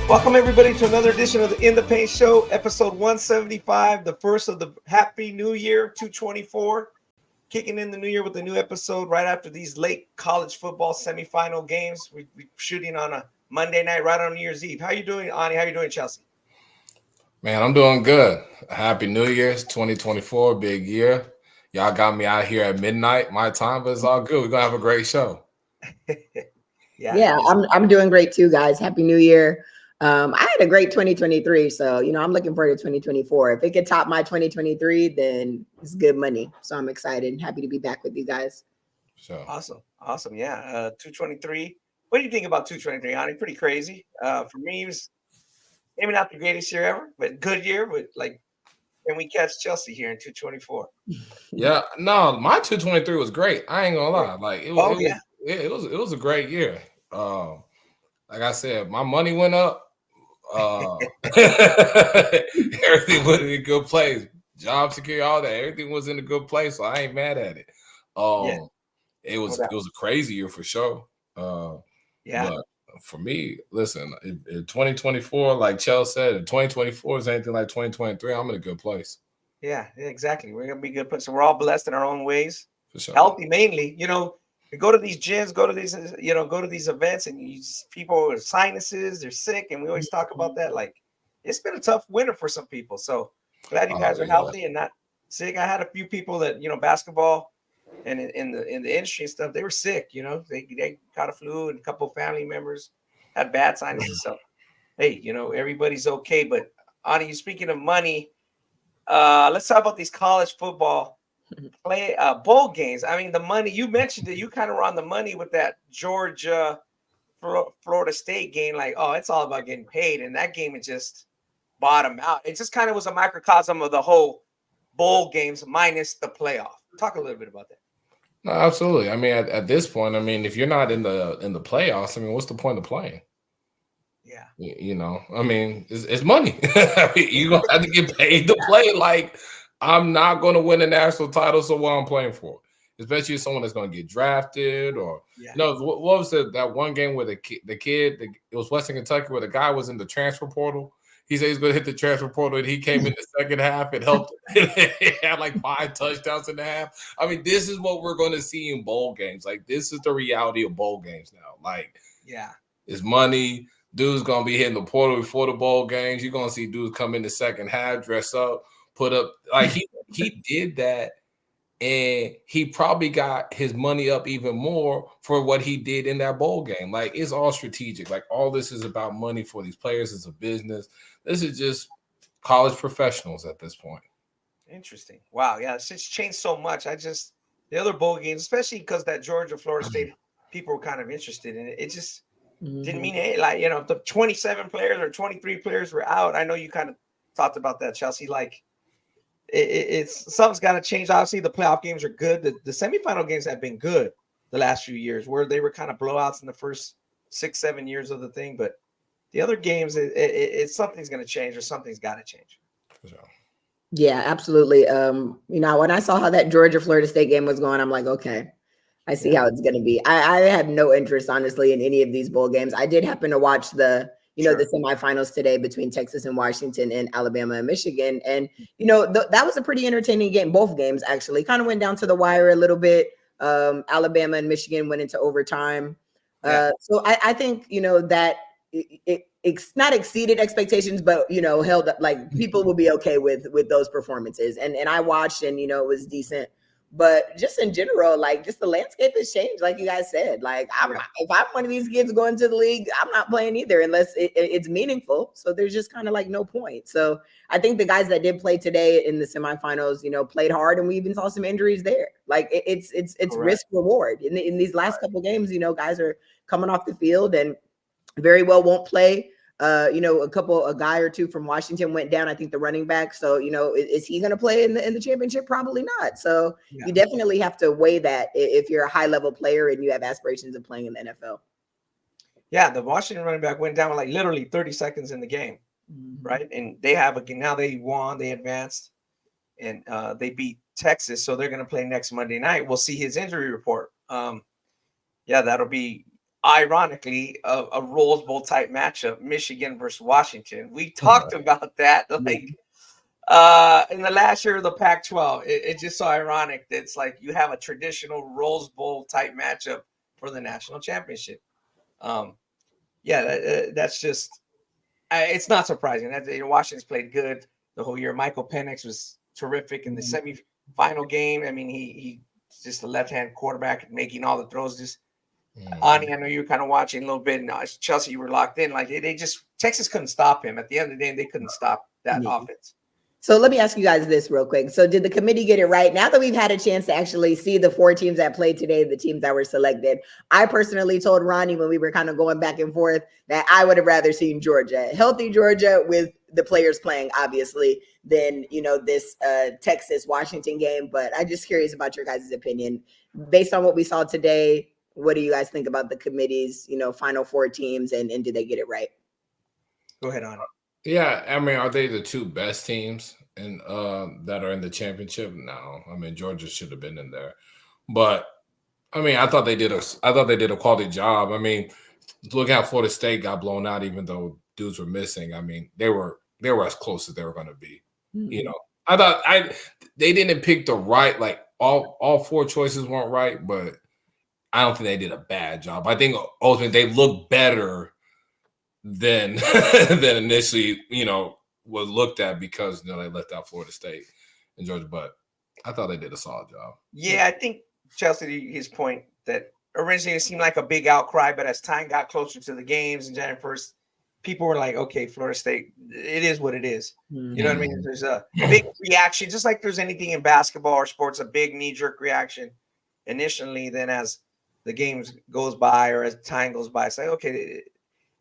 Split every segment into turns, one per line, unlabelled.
Welcome everybody to another edition of the In the Paint Show, episode 175, the first of the Happy New Year 224. Kicking in the new year with a new episode right after these late college football semifinal games. We're shooting on a Monday night right on New Year's Eve. How you doing, Ani? How you doing, Chelsea?
Man, I'm doing good. Happy New Year's 2024, big year. Y'all got me out here at midnight, my time, but it's all good. We're gonna have a great show.
Yeah, I'm doing great too, guys. Happy New Year. I had a great 2023, so I'm looking forward to 2024. If it could top my 2023, then it's good money. So I'm excited and happy to be back with you guys.
So
awesome. Yeah, 223. What do you think about 223, Ani? Pretty crazy. For me, it was maybe not the greatest year ever, but good year. But like, can we catch Chelsea here in 224?
Yeah, no, my 223 was great. I ain't gonna lie. Like it was a great year. Like I said, my money went up. Everything was in a good place. Job security, all that. Everything was in a good place. So I ain't mad at it. It was a crazy year for sure. But for me, listen, in 2024, like Chell said, if 2024 is anything like 2023, I'm in a good place.
Yeah, exactly. We're gonna be good. So we're all blessed in our own ways.
For sure.
Healthy mainly. We go to these gyms, go to these events, and people with sinuses, they're sick, and we always talk about that. Like, it's been a tough winter for some people. So glad you guys are healthy and not sick. I had a few people that basketball and in the industry and stuff, they were sick. They caught a flu, and a couple of family members had bad sinuses. So hey, everybody's okay. But Ani, speaking of money, let's talk about these college football bowl games. I mean, the money, you mentioned it, you kind of were on the money with that Georgia Florida State game. Like, oh, it's all about getting paid, and that game, it just bottomed out. It just kind of was a microcosm of the whole bowl games minus the playoff. Talk a little bit about that.
No, absolutely. I mean, at this point, I mean, if you're not in the playoffs, I mean, what's the point of playing?
Yeah,
I mean, it's money. I mean, you're gonna have to get paid to play. Like, I'm not going to win a national title, so what I'm playing for, especially if someone that's going to get drafted or what was that one game where the kid, it was Western Kentucky, where the guy was in the transfer portal. He said he's going to hit the transfer portal, and he came in the second half. It helped. He had like 5 touchdowns in the half. I mean, this is what we're going to see in bowl games. Like, this is the reality of bowl games now. Like, it's money. Dudes going to be hitting the portal before the bowl games. You're going to see dudes come in the second half, dress up, put up, like he did that, and he probably got his money up even more for what he did in that bowl game. Like, it's all strategic. Like, all this is about money for these players. It's a business. This is just college professionals at this point.
Interesting. Wow. Yeah, it's changed so much. The other bowl games, especially because that Georgia Florida State, people were kind of interested in it. It just didn't mean it. Like, if the 27 players or 23 players were out, I know you kind of talked about that, Chelsea. Like, it's something's got to change. Obviously, the playoff games are good. The semifinal games have been good the last few years, where they were kind of blowouts in the first 6-7 years of the thing. But the other games, it's something's going to change, or something's got to change.
For sure.
Yeah, absolutely. When I saw how that Georgia Florida State game was going, I'm like, okay, I see how it's going to be. I have no interest, honestly, in any of these bowl games. I did happen to watch the semifinals today between Texas and Washington and Alabama and Michigan. And, that was a pretty entertaining game. Both games actually kind of went down to the wire a little bit. Alabama and Michigan went into overtime. So I think, that it's not exceeded expectations, but, held up, like, people will be okay with those performances. And I watched, and, it was decent. But just in general, like, just the landscape has changed, like you guys said. Like, if I'm one of these kids going to the league, I'm not playing either unless it's meaningful. So there's just kind of like no point. So I think the guys that did play today in the semifinals, played hard, and we even saw some injuries there. Like, it's risk reward in these last couple games. Guys are coming off the field and very well won't play. A guy or two from Washington went down, I think the running back. So, is he going to play in the championship? Probably not. So you definitely have to weigh that if you're a high level player and you have aspirations of playing in the NFL.
Yeah. The Washington running back went down with like literally 30 seconds in the game. Right. And they now they won, they advanced, and they beat Texas. So they're going to play next Monday night. We'll see his injury report. That'll be ironically, a Rose Bowl type matchup, Michigan versus Washington. We talked about that like in the last year of the Pac-12. It's just so ironic that it's like you have a traditional Rose Bowl type matchup for the national championship. That's just it's not surprising. Washington's played good the whole year. Michael Penix was terrific in the semifinal game. I mean, he's just a left-hand quarterback making all the throws. Just Ani, I know you were kind of watching a little bit. And Chelsea, you were locked in. Like they just Texas couldn't stop him. At the end of the day, they couldn't stop that offense.
So let me ask you guys this real quick. So did the committee get it right? Now that we've had a chance to actually see the 4 teams that played today, the teams that were selected, I personally told Ronnie when we were kind of going back and forth that I would have rather seen Georgia, healthy Georgia with the players playing, obviously, than, this Texas-Washington game. But I'm just curious about your guys' opinion. Based on what we saw today, what do you guys think about the committee's, final 4 teams and did they get it right?
Go ahead, Ani.
Yeah, I mean, are they the 2 best teams in that are in the championship? No, I mean Georgia should have been in there, but I mean I thought they did a quality job. I mean, look how Florida State got blown out, even though dudes were missing. I mean, they were as close as they were going to be. I thought they didn't pick the right, like all 4 choices weren't right, but I don't think they did a bad job. I think ultimately they look better than initially, was looked at because they left out Florida State and Georgia. But I thought they did a solid job.
Yeah, I think Chelsea, his point that originally it seemed like a big outcry, but as time got closer to the games and January 1st, people were like, okay, Florida State, it is what it is. You know what I mean? There's a big reaction, just like there's anything in basketball or sports, a big knee-jerk reaction initially. Then as the games goes by or as time goes by, it's like, okay,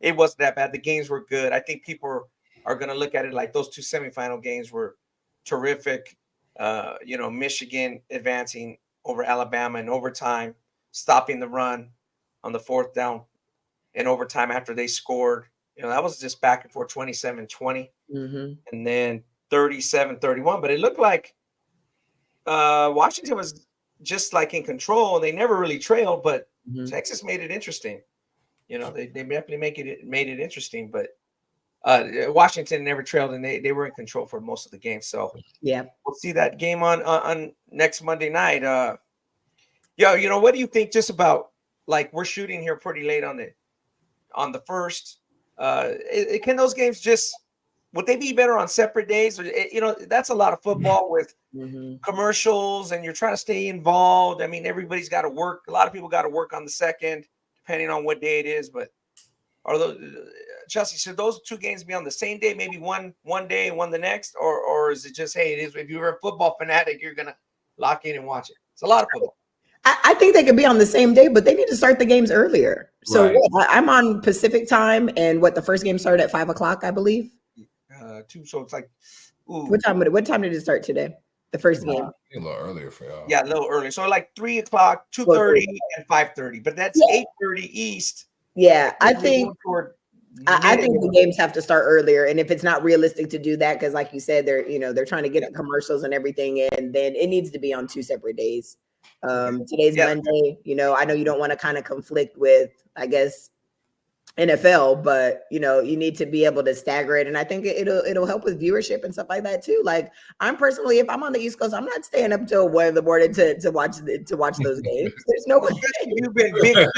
it wasn't that bad. The games were good. I think people are going to look at it like those 2 semifinal games were terrific. Michigan advancing over Alabama in overtime, stopping the run on the 4th down in overtime after they scored. That was just back and forth, 27-20, and then 37-31. But it looked like Washington was just like in control. They never really trailed, but Texas made it interesting. They definitely made it interesting, but Washington never trailed and they were in control for most of the game. So
yeah,
we'll see that game on next Monday night. What do you think just about, like, we're shooting here pretty late on the first? Can those games would they be better on separate days? Or, that's a lot of football with commercials and you're trying to stay involved. I mean, everybody's got to work. A lot of people got to work on the second, depending on what day it is. But are those, Chelsea, should those 2 games be on the same day, maybe one day and one the next? Or is it just, hey, it is, if you're a football fanatic, you're going to lock in and watch it? It's a lot of football.
I think they could be on the same day, but they need to start the games earlier. So I'm on Pacific time, and the first game started at 5:00, I believe.
2, so it's like, ooh.
What time did it start today? The first game.
A little earlier for y'all.
Yeah, a little early. So like 3:00, 2:30, and 5:30. But that's 8:30 East.
Yeah, I think the games have to start earlier, and if it's not realistic to do that, because like you said, they're trying to get the commercials and everything in, then it needs to be on 2 separate days. Today's Monday. I know you don't want to kind of conflict with, I guess, NFL, but you need to be able to stagger it, and I think it'll help with viewership and stuff like that too. Like, I'm personally, if I'm on the East Coast, I'm not staying up till 1 a.m. to watch those games. There's no way.
You've been big.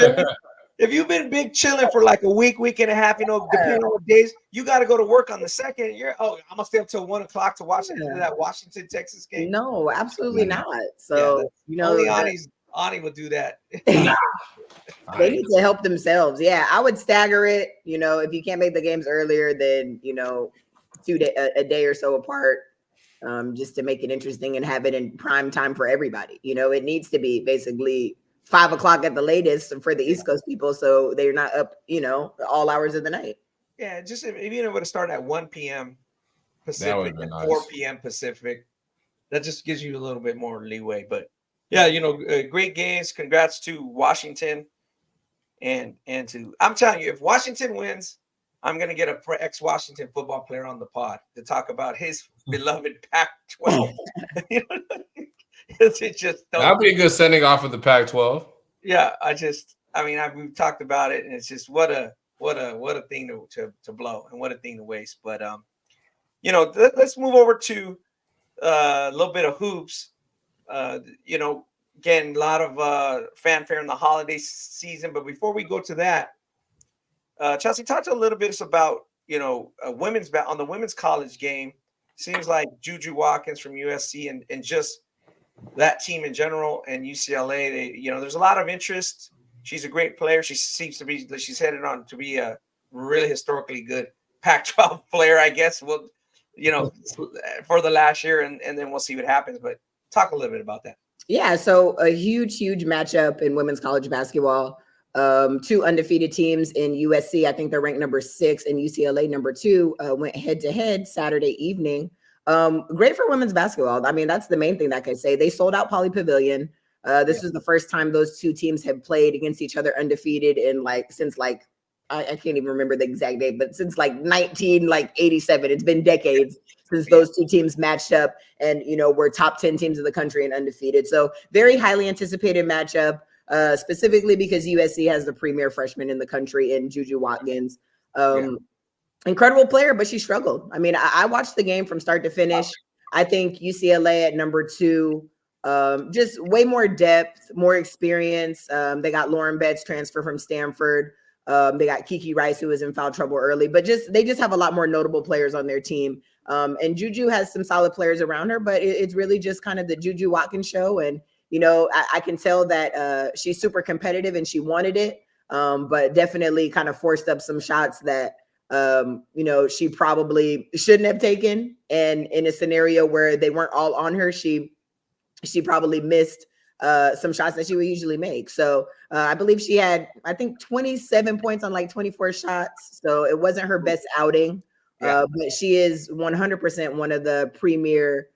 If you've been big chilling for like a week and a half, depending on what days, you got to go to work on the second. I'm gonna stay up till 1 o'clock to watch that Washington Texas game.
No, absolutely not. So
only Ani would do that.
They need to help themselves. Yeah, I would stagger it. If you can't make the games earlier, then a day or so apart, just to make it interesting and have it in prime time for everybody. It needs to be basically 5:00 at the latest for the East Coast people, so they're not up, all hours of the night.
Yeah, just if it would have started at 1 p.m. Pacific and 4 p.m. Pacific, that just gives you a little bit more leeway. But yeah, great games. Congrats to Washington, and I'm telling you, if Washington wins, I'm gonna get a ex-Washington football player on the pod to talk about his beloved Pac-12. It's just
that'd be a good sending off of the Pac-12.
Yeah, I mean, we've talked about it, and it's just what a thing to blow, and what a thing to waste. But let's move over to a little bit of hoops. Again, a lot of fanfare in the holiday season. But before we go to that, Chelsea, talk a little bit about women's on the women's college game. Seems like JuJu Watkins from USC and just that team in general, and UCLA. There's a lot of interest. She's a great player. She's headed on to be a really historically good Pac-12 player, I guess. Well, for the last year, and then we'll see what happens. But talk a little bit about that.
Yeah, so a huge matchup in women's college basketball. Two undefeated teams in USC. I think they're ranked number 6, and UCLA number 2 went head to head Saturday evening. Great for women's basketball. I mean, that's the main thing that I can say. They sold out Poly Pavilion. This is the first time those two teams have played against each other undefeated in since I can't even remember the exact date, but since 1987. It's been decades since those two teams matched up, and we're top 10 teams in the country and undefeated. So very highly anticipated matchup, specifically because USC has the premier freshman in the country in JuJu Watkins. Incredible player, but she struggled. I mean, I watched the game from start to finish. I think UCLA at number 2, just way more depth, more experience. They got Lauren Betts transfer from Stanford. They got Kiki Rice, who was in foul trouble early, but they just have a lot more notable players on their team. And JuJu has some solid players around her, but it's really just kind of the JuJu Watkins show. And, I can tell that she's super competitive and she wanted it, but definitely kind of forced up some shots that, she probably shouldn't have taken. And in a scenario where they weren't all on her, she probably missed some shots that she would usually make. So I believe she had, 27 points on 24 shots. So it wasn't her best outing, but she is 100% one of the premier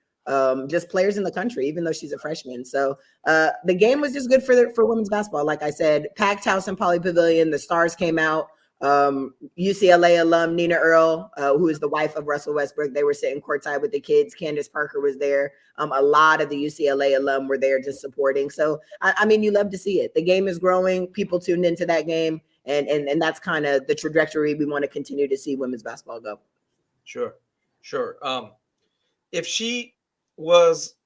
just players in the country, even though she's a freshman. So the game was just good for women's basketball. Like I said, packed house in Poly Pavilion. The stars came out. UCLA alum Nina Earl, who is the wife of Russell Westbrook, they were sitting courtside with the kids. Candace Parker was there. A lot of the UCLA alum were there just supporting. So I mean, you love to see it. The game is growing. People tuned into that game, and that's kind of the trajectory we want to continue to see women's basketball go.
Sure. If she was,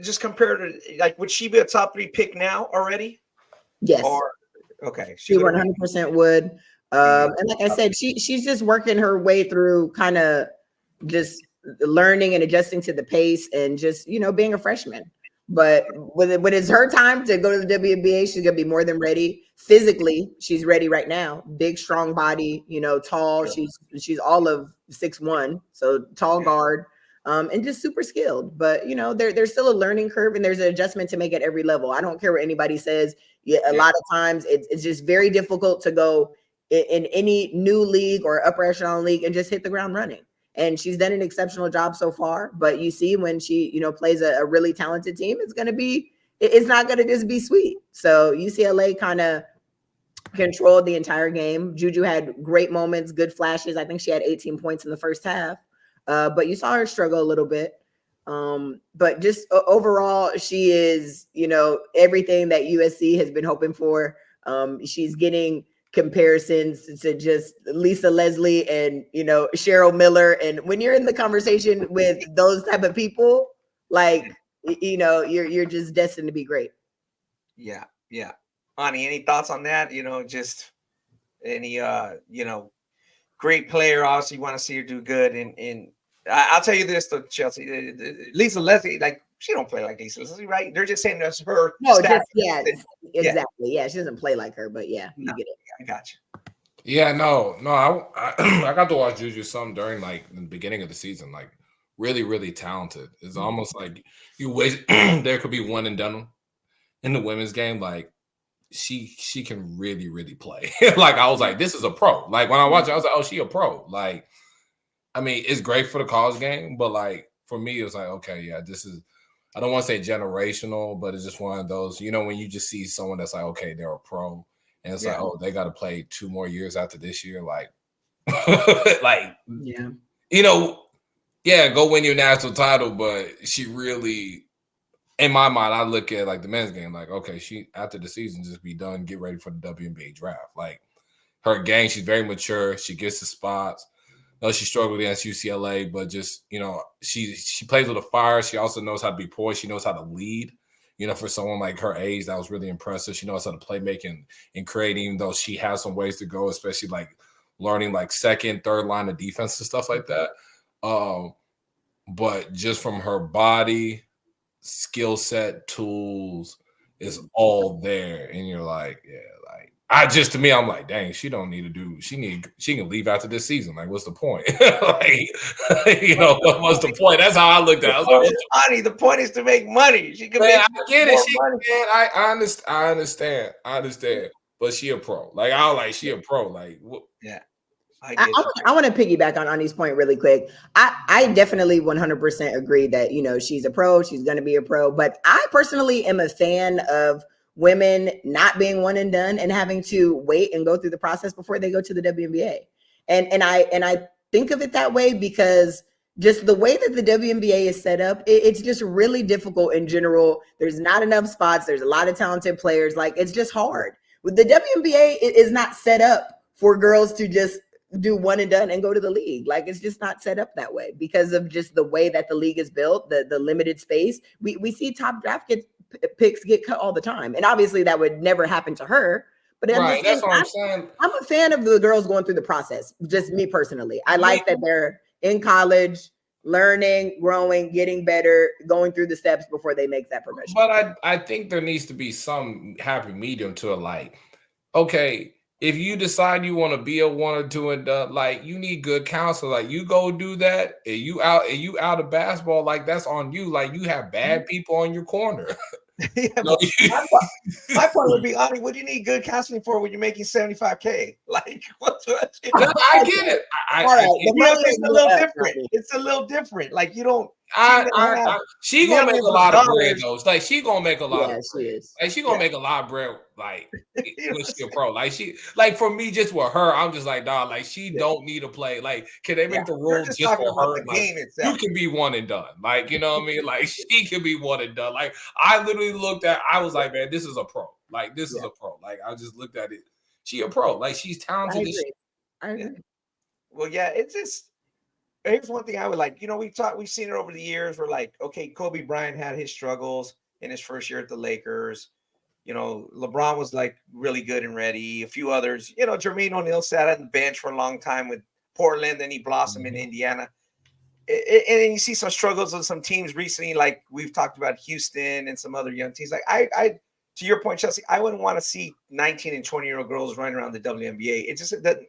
just compared to would she be a top 3 pick now already?
Yes.
Okay,
she 100% would. And like I said, she's just working her way through kind of just learning and adjusting to the pace and just, being a freshman. But when it's her time to go to the WNBA, she's going to be more than ready. Physically, she's ready right now. Big, strong body, tall.
Sure.
She's all of 6'1", so tall guard. And just super skilled, but there's still a learning curve and there's an adjustment to make at every level. I don't care what anybody says. A lot of times it's just very difficult to go in any new league or upper echelon league and just hit the ground running. And she's done an exceptional job so far, but you see when she, plays a really talented team, it's not going to just be sweet. So UCLA kind of controlled the entire game. JuJu had great moments, good flashes. I think she had 18 points in the first half. But you saw her struggle a little bit. But just overall, she is, everything that USC has been hoping for. She's getting comparisons to just Lisa Leslie and, Cheryl Miller. And when you're in the conversation with those type of people, you're just destined to be great.
Yeah. Ani, any thoughts on that? Just any, great player. Obviously, you want to see her do good. And I'll tell you this, though, Chelsea. Lisa Leslie, she don't play like Lisa Leslie, right? They're just saying that's her.
No, exactly. Yeah, she doesn't play like her, but you get it.
I got you.
Yeah, no. I got to watch JuJu some during the beginning of the season. Really, really talented. It's almost like you wish there could be one and done in the women's game. She can really, really play. I was like, this is a pro. When I watched it, I was like, oh, she a pro. I mean, it's great for the college game, but for me, it was okay, yeah, this is, I don't want to say generational, but it's just one of those, when you just see someone that's okay, they're a pro, and it's oh, they got to play 2 more years after this year, go win your national title, but she really in my mind, I look at like the men's game, like, okay, she after the season just be done, get ready for the WNBA draft. Like her game, she's very mature. She gets the spots. No, she struggled against UCLA, but just, you know, she plays with a fire. She also knows how to be poised. She knows how to lead. You know, for someone like her age, that was really impressive. She knows how to play making and create, even though she has some ways to go, especially like learning like second, third line of defense and stuff like that. But just from her body, skill set, tools, is all there. And you're like, yeah, like to me, I'm like, dang, she don't need to do, she can leave after this season. Like, what's the point? Like, you know, what's the point? That's how I looked at it. I was like,
money. The point is to make money. She can make
I get it.
I
I understand. But she a pro. Like, she a pro. Like,
yeah.
I want to piggyback on Ani's point really quick. I definitely 100% agree that, you know, she's a pro. She's going to be a pro. But I personally am a fan of women not being one and done and having to wait and go through the process before they go to the WNBA. And I think of it that way because just the way that the WNBA is set up, it's just really difficult in general. There's not enough spots. There's a lot of talented players. Like, it's just hard. With the WNBA, it is not set up for girls to just do one and done and go to the league. Like, it's just not set up that way because of just the way that the league is built, the limited space. We see top draft picks get cut all the time. And obviously that would never happen to her. But
right, that's what I'm saying.
I'm a fan of the girls going through the process, just me personally. I like that they're in college, learning, growing, getting better, going through the steps before they make that progression.
But I think there needs to be some happy medium to it. Like, okay, if you decide you want to be a one or two and done, like, you need good counsel. Like, you go do that, and you out of basketball, like, that's on you. Like, you have bad people on your corner.
Yeah, my point would be, Ani, what do you need good counseling for when you're making $75K? Like, what's
no, I get it.
It's a little different. It's a little different. Like, you don't.
She gonna make a lot of bread though. Like, she gonna make a lot.
Yeah,
of
she
bread.
is.
Like, she gonna make a lot of bread. Like, when she a pro. Like for me, just with her, I'm just like, dog. Like, she don't need to play. Like, can they make the rules just for her? Like, you can be one and done. Like, you know what I mean? Like, she can be one and done. Like, I literally looked at. I was like, man, this is a pro. Like, this is a pro. Like, I just looked at it. She a pro. Like, she's talented.
I agree.
Well, yeah, it's just. Here's one thing I would like. You know, we've seen it over the years. We're like, okay, Kobe Bryant had his struggles in his first year at the Lakers. You know, LeBron was like really good and ready. A few others, you know, Jermaine O'Neal sat on the bench for a long time with Portland, then he blossomed in Indiana. And you see some struggles with some teams recently, like we've talked about Houston and some other young teams. Like I to your point, Chelsea, I wouldn't want to see 19 and 20-year-old girls running around the WNBA. It just doesn't.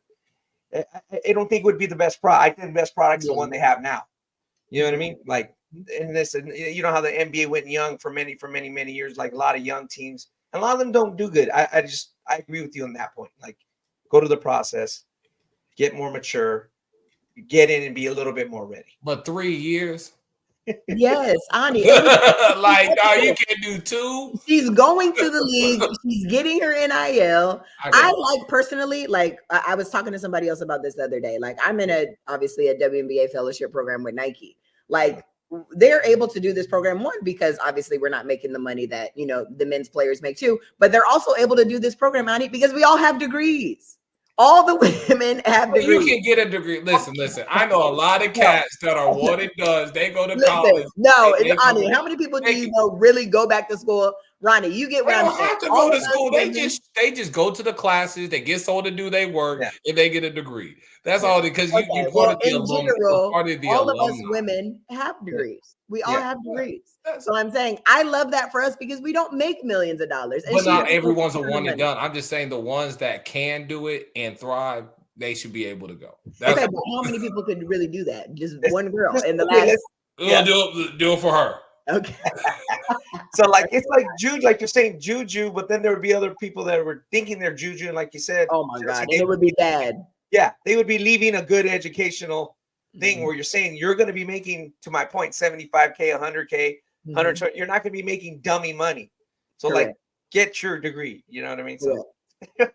I don't think it would be the best product. I think the best product is the one they have now. You know what I mean? Like, and this, you know how the NBA went young for many years. Like, a lot of young teams, and a lot of them don't do good. I agree with you on that point. Like, go to the process, get more mature, get in and be a little bit more ready.
But 3 years.
Yes, Ani.
Like, no, you can't do 2.
She's going to the league. She's getting her NIL. I like personally, like I was talking to somebody else about this the other day. Like, I'm in obviously a WNBA fellowship program with Nike. Like, they're able to do this program, one, because obviously we're not making the money that, you know, the men's players make too, but they're also able to do this program, Ani, because we all have degrees. All the women have degrees.
You can get a degree. Listen. I know a lot of cats that are one and done. They go to college.
No, Ani, how many people do you know really go back to school? Ronnie, you get
what I'm saying. They don't have to go to school. They just go to the classes. They get sold to do their work, and they get a degree. That's all. Because you're part of the alumni.
All of us women have degrees. We all have degrees. So I'm saying I love that for us because we don't make millions of dollars.
But not everyone's a one and done. I'm just saying the ones that can do it and thrive, they should be able to go.
Okay, but how many people could really do that? Just one girl in the last.
Do it for her.
Okay.
So like it's like JuJu, like you're saying JuJu, but then there would be other people that were thinking they're JuJu, and like you said,
oh my god, it would be bad.
Yeah, they would be leaving a good educational thing where you're saying you're going to be making, to my point, 75K, 100K, 120. You're not going to be making dummy money. So like, get your degree. You know what I mean? So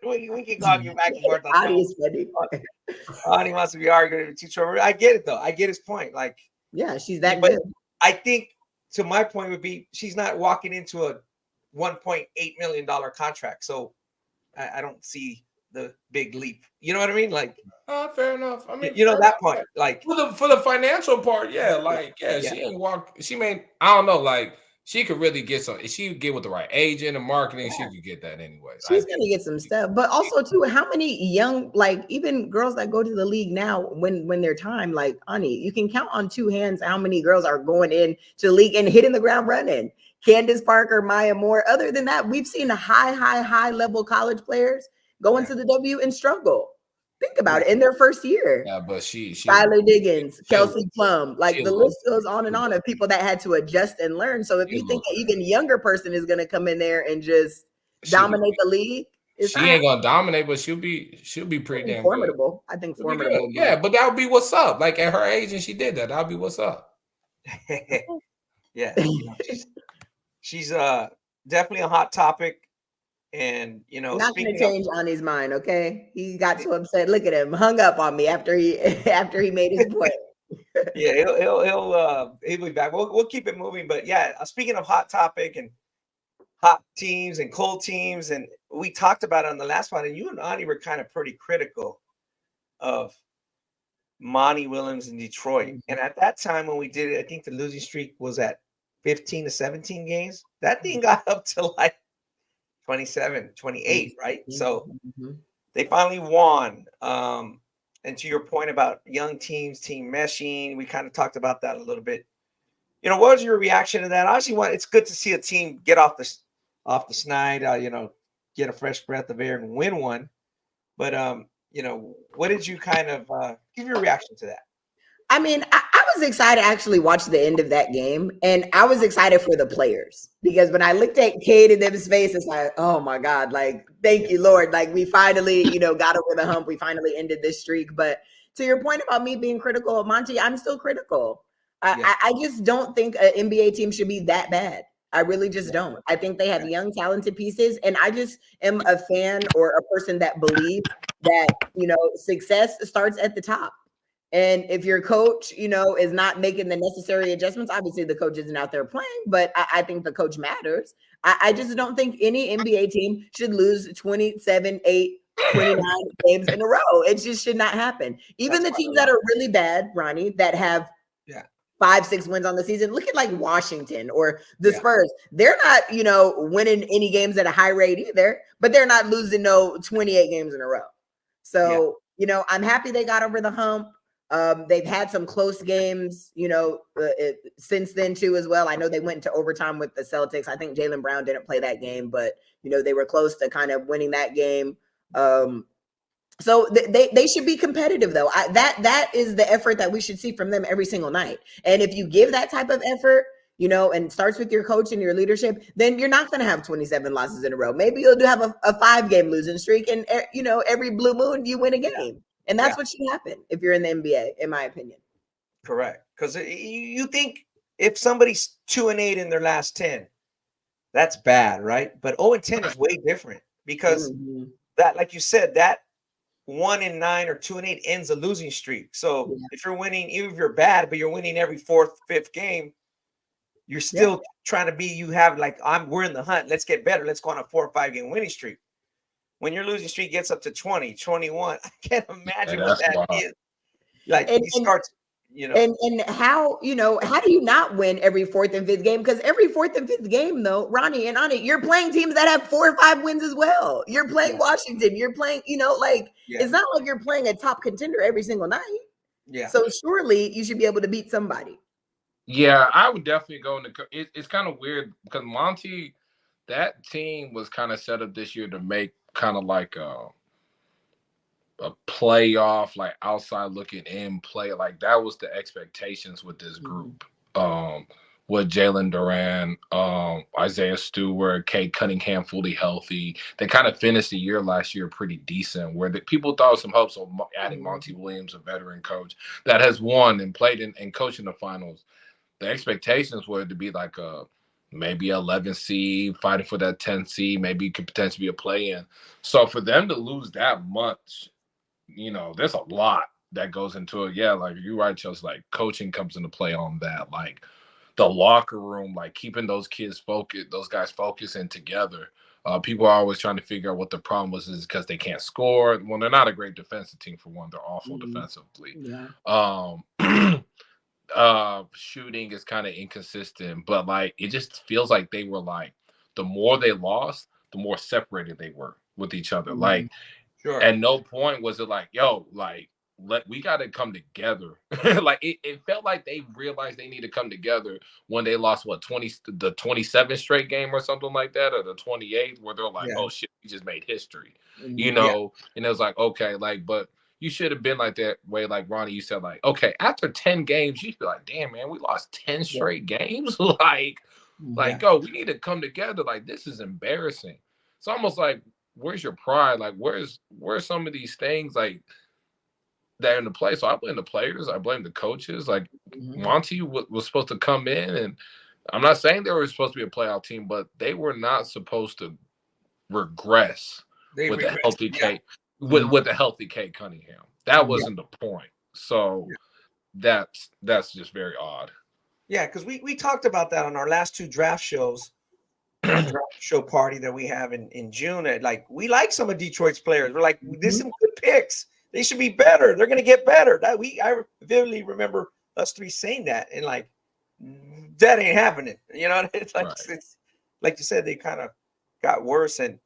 we can argue back and forth. Ani wants to be arguing with teacher. I get it though. I get his point. Like,
yeah, she's that good.
I think to my point would be she's not walking into a $1.8 million contract. So I don't see the big leap. You know what I mean? Like,
fair enough. I mean,
that point, like
for the financial part, she ain't walk. She may, I don't know, like she could really get some. If she get with the right agent and marketing, she could get that anyway.
She's gonna get some stuff, but also too, how many young, like even girls that go to the league now, when their time, like Ani, you can count on two hands how many girls are going in to the league and hitting the ground running. Candace Parker, Maya Moore. Other than that, we've seen high level college players go into the W and struggle. Think about it in their first year.
Yeah, but she
Skylar Diggins, Kelsey Plum, like the list goes on and on of people that had to adjust and learn. So if you think an even younger person is going to come in there and just dominate the league,
she ain't gonna dominate, but she'll be pretty damn
formidable. Good. I think formidable.
Yeah, but that would be what's up. Like at her age, and she did that. That'll be what's up.
Yeah, she's definitely a hot topic. And
not going to change Ani's mind. Okay, he got so upset. Look at him, hung up on me after he made his point.
Yeah, he'll be back. We'll keep it moving. But yeah, speaking of hot topic and hot teams and cold teams, and we talked about it on the last one, and you and Ani were kind of pretty critical of Monty Williams in Detroit. And at that time when we did it, I think the losing streak was at 15 to 17 games. That thing got up to like 27, 28, right? So they finally won. And to your point about young teams, team meshing, we kind of talked about that a little bit. What was your reaction to that? Obviously, it's good to see a team get off the snide, get a fresh breath of air and win one. But what did you kind of give your reaction to that?
I mean, I was excited to actually watch the end of that game, and I was excited for the players because when I looked at Cade and them's face, it's like, oh my God, like, thank you, Lord. Like, we finally, got over the hump. We finally ended this streak. But to your point about me being critical of Monty, I'm still critical. I just don't think an NBA team should be that bad. I really just don't. I think they have young, talented pieces, and I just am a fan or a person that believes that, success starts at the top. And if your coach, is not making the necessary adjustments, obviously the coach isn't out there playing, but I think the coach matters. I just don't think any NBA team should lose 27, 8, 29 games in a row. It just should not happen. Even the teams that are really bad, Ronnie, that have 5-6 wins on the season. Look at like Washington or the Spurs. They're not, winning any games at a high rate either, but they're not losing 28 games in a row. So, I'm happy they got over the hump. They've had some close games, since then too as well. I know they went into overtime with the Celtics. I think Jaylen Brown didn't play that game, but they were close to kind of winning that game. So they should be competitive though. That is the effort that we should see from them every single night. And if you give that type of effort, and starts with your coach and your leadership, then you're not going to have 27 losses in a row. Maybe you'll have a 5-game losing streak, and every blue moon you win a game. And that's what should happen if you're in the NBA, in my opinion.
Correct. Because you think if somebody's 2-8 in their last 10, that's bad, right? But 0-10 is way different because that, like you said, that 1-9 or 2-8 ends a losing streak. So if you're winning, even if you're bad, but you're winning every 4th, 5th game, you're still trying to be. You have like, we're in the hunt. Let's get better. Let's go on a 4 or 5 game winning streak. When your losing streak gets up to 20, 21, I can't imagine what that is. Like he starts,
And how, how do you not win every 4th and 5th game? Because every 4th and 5th game, though, Ronnie and Ani, you're playing teams that have 4 or 5 wins as well. You're playing Washington. You're playing, it's not like you're playing a top contender every single night. Yeah. So surely you should be able to beat somebody.
Yeah, I would definitely go into it's kind of weird because Monty, that team was kind of set up this year to make kind of like a playoff, like outside looking in play. Like that was the expectations with this group. With Jalen Duran, Isaiah Stewart, Kate Cunningham fully healthy. They kind of finished the year last year pretty decent, where people thought some hopes of adding Monty Williams, a veteran coach that has won and played and coached in the finals. The expectations were to be like maybe 11 seed, fighting for that 10 seed, maybe could potentially be a play-in. So for them to lose that much, there's a lot that goes into it. Yeah, like you're right, Chelsea. Like coaching comes into play on that. Like the locker room, like keeping those guys focused and together. People are always trying to figure out what the problem was, is because they can't score. Well, they're not a great defensive team for one. They're awful defensively.
Yeah.
Shooting is kind of inconsistent, but like it just feels like they were like, the more they lost, the more separated they were with each other. Like, at no point was it like, yo, like, we got to come together. Like it felt like they realized they need to come together when they lost the 27th straight game or something like that, or the 28th, where they're like, oh shit, we just made history, you know. And it was like, okay, like, but you should have been like that way, like Ronnie, you said, like, okay, after 10 games, you feel like, damn, man, we lost 10 straight games. Like, oh, we need to come together. Like, this is embarrassing. It's almost like, where's your pride? Like, where's some of these things like that in the play? So I blame the players. I blame the coaches. Like, Monty was supposed to come in, and I'm not saying they were supposed to be a playoff team, but they were not supposed to regress with the healthy Kate, with the healthy Kate Cunningham. That wasn't the point. So that's just very odd.
Yeah, because we talked about that on our last two draft shows. Our draft show party that we have in June. Like, we like some of Detroit's players. We're like, this is some good picks. They should be better. They're gonna get better. I vividly remember us three saying that, and like, that ain't happening. You know, it's like it's like you said, they kind of got worse. And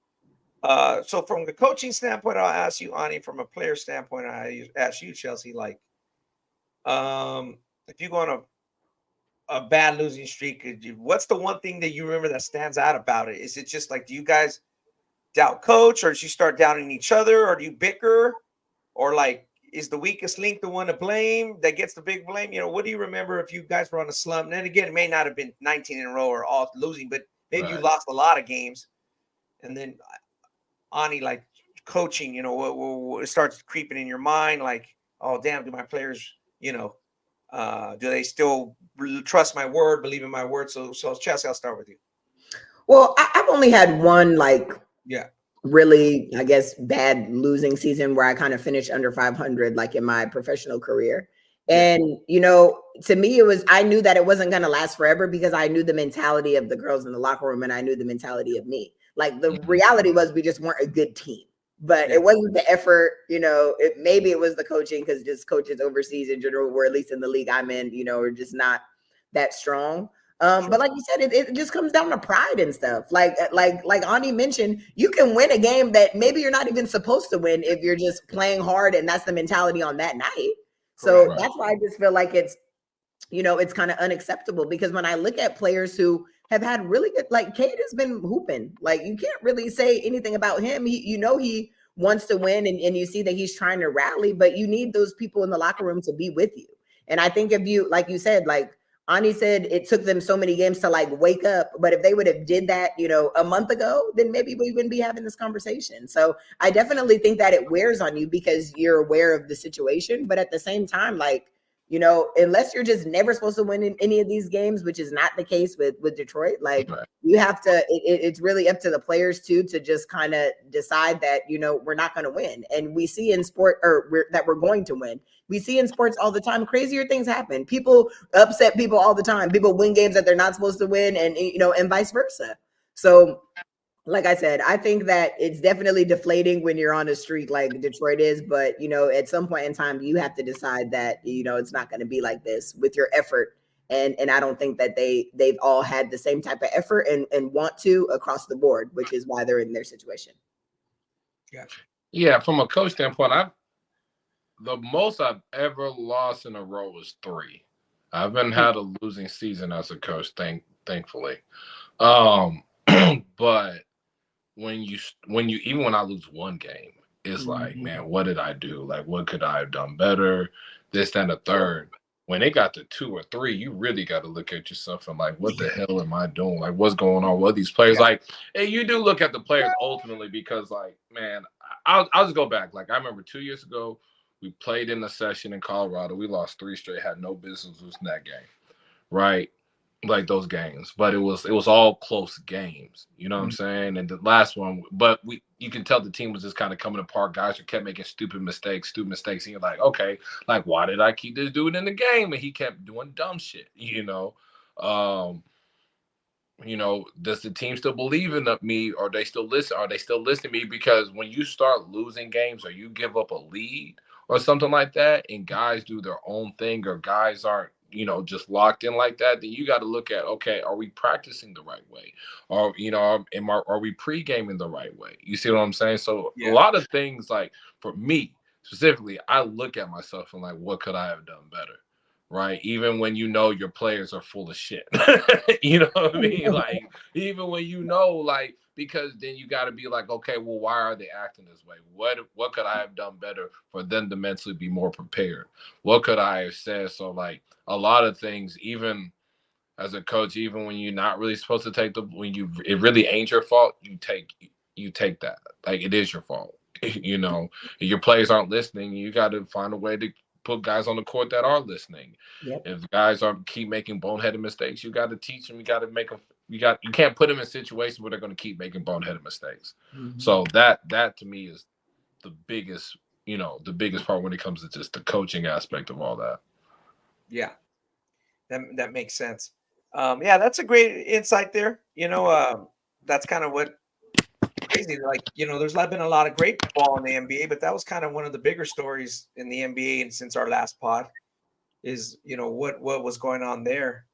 so from the coaching standpoint, I'll ask you, Ani. From a player standpoint, I ask you, Chelsea. Like, if you go on a bad losing streak, what's the one thing that you remember that stands out about it? Is it just like, do you guys doubt coach, or do you start doubting each other, or do you bicker, or like, is the weakest link the one to blame that gets the big blame? You know, what do you remember if you guys were on a slump? And then again, it may not have been 19 in a row or all losing, but maybe you lost a lot of games, and then Ani, like, coaching, you know, what starts creeping in your mind, like, oh damn, do my players, you know, do they still trust my word, believe in my word? So Chelsea, I'll start with you.
Well, I've only had one, like, really, I guess, bad losing season where I kind of finished under 500, like, in my professional career. And, you know, to me, I knew that it wasn't going to last forever, because I knew the mentality of the girls in the locker room, and I knew the mentality of me. Like, the reality was we just weren't a good team. But it wasn't the effort, you know, maybe it was the coaching, because just coaches overseas in general, or at least in the league I'm in, you know, are just not that strong. But like you said, it just comes down to pride and stuff. Like Ani mentioned, you can win a game that maybe you're not even supposed to win if you're just playing hard, and that's the mentality on that night. So that's why I just feel like it's, you know, it's kind of unacceptable, because when I look at players who have had really good, like, Cade has been hooping. Like, you can't really say anything about him. He wants to win, and you see that he's trying to rally, but you need those people in the locker room to be with you. And I think if you, like you said, like Ani said, it took them so many games to like wake up. But if they would have did that, you know, a month ago, then maybe we wouldn't be having this conversation. So I definitely think that it wears on you because you're aware of the situation. But at the same time, like, you know, unless you're just never supposed to win in any of these games, which is not the case with Detroit, like you have to, it's really up to the players too, to just kind of decide that, you know, we're not going to win. And we see in sport that we're going to win. We see in sports all the time, crazier things happen. People upset people all the time. People win games that they're not supposed to win, and, you know, and vice versa. So like I said, I think that it's definitely deflating when you're on a streak like Detroit is, but, you know, at some point in time, you have to decide that, you know, it's not going to be like this with your effort. And I don't think that they've all had the same type of effort and want to across the board, which is why they're in their situation.
Yeah. From a coach standpoint, the most I've ever lost in a row was 3. I haven't had a losing season as a coach, thankfully. But when I lose one game, it's like, man, what did I do? Like, what could I have done better? This, that, and the third. When it got to 2 or 3, you really got to look at yourself and like, what the hell am I doing? Like, what's going on? What are these players like? And you do look at the players ultimately, because like, man, I'll just go back. Like, I remember 2 years ago, we played in a session in Colorado. We lost 3 straight, had no business losing that game, right? Like those games, but it was all close games, you know what I'm saying? And the last one, but you can tell the team was just kind of coming apart. Guys who kept making stupid mistakes, and you're like, okay, like, why did I keep this dude in the game? And he kept doing dumb shit, you know. You know, does the team still believe in me, or they still listen? Are they still listening to me? Because when you start losing games or you give up a lead or something like that, and guys do their own thing, or guys aren't, you know, just locked in like that, then you got to look at, okay, are we practicing the right way? Or, you know, are we pre-gaming the right way? You see what I'm saying? So a lot of things, like for me specifically, I look at myself and like, what could I have done better? Right, even when you know your players are full of shit. You know what I mean? Like, even when you know, like, because then you got to be like, okay, well, why are they acting this way? What could I have done better for them to mentally be more prepared? What could I have said? So, like, a lot of things, even as a coach, even when you're not really supposed to take it really ain't your fault, you take that. Like, it is your fault. You know, if your players aren't listening, you got to find a way to put guys on the court that are listening.
Yep.
If guys keep making boneheaded mistakes, you got to teach them. You got to make them. You can't put them in situations where they're going to keep making boneheaded mistakes.
Mm-hmm.
So that to me is the biggest part when it comes to just the coaching aspect of all that.
Yeah, that makes sense. Yeah, that's a great insight there. You know, that's kind of what crazy. Like, you know, there's been a lot of great ball in the NBA, but that was kind of one of the bigger stories in the NBA and since our last pod is, you know, what was going on there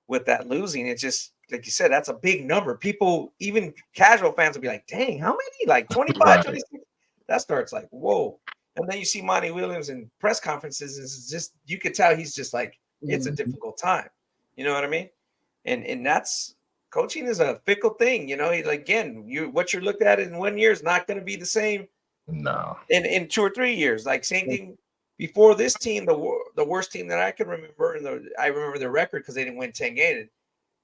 with that losing. It's just like you said, that's a big number. People, even casual fans, will be like, "Dang, how many? Like 25,
Right.
26?" That starts like, whoa. And then you see Monty Williams in press conferences. It's just, you could tell he's just like, it's a difficult time. You know what I mean? And that's, coaching is a fickle thing. You know, again, what you're looked at in 1 year is not going to be the same.
No.
In 2 or 3 years. Like, same thing before this team, the worst team that I can remember, I remember the record because they didn't win 10 games.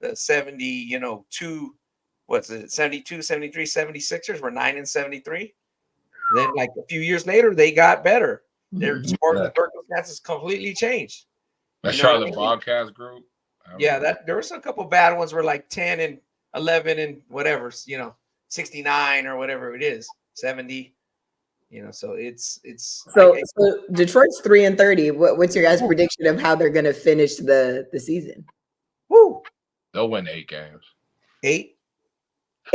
The 70, you know, 72, 73, 76ers were 9-73. Then, like, a few years later, they got better. Their sporting circumstances completely changed.
The Charlotte Bobcats group.
Yeah, there was a couple bad ones where like 10-11 and whatever, you know, 69 or whatever it is, 70. You know, so it's
so Detroit's 3-30. What's your guys' prediction of how they're going to finish the season?
Woo!
They'll win 8 games.
8?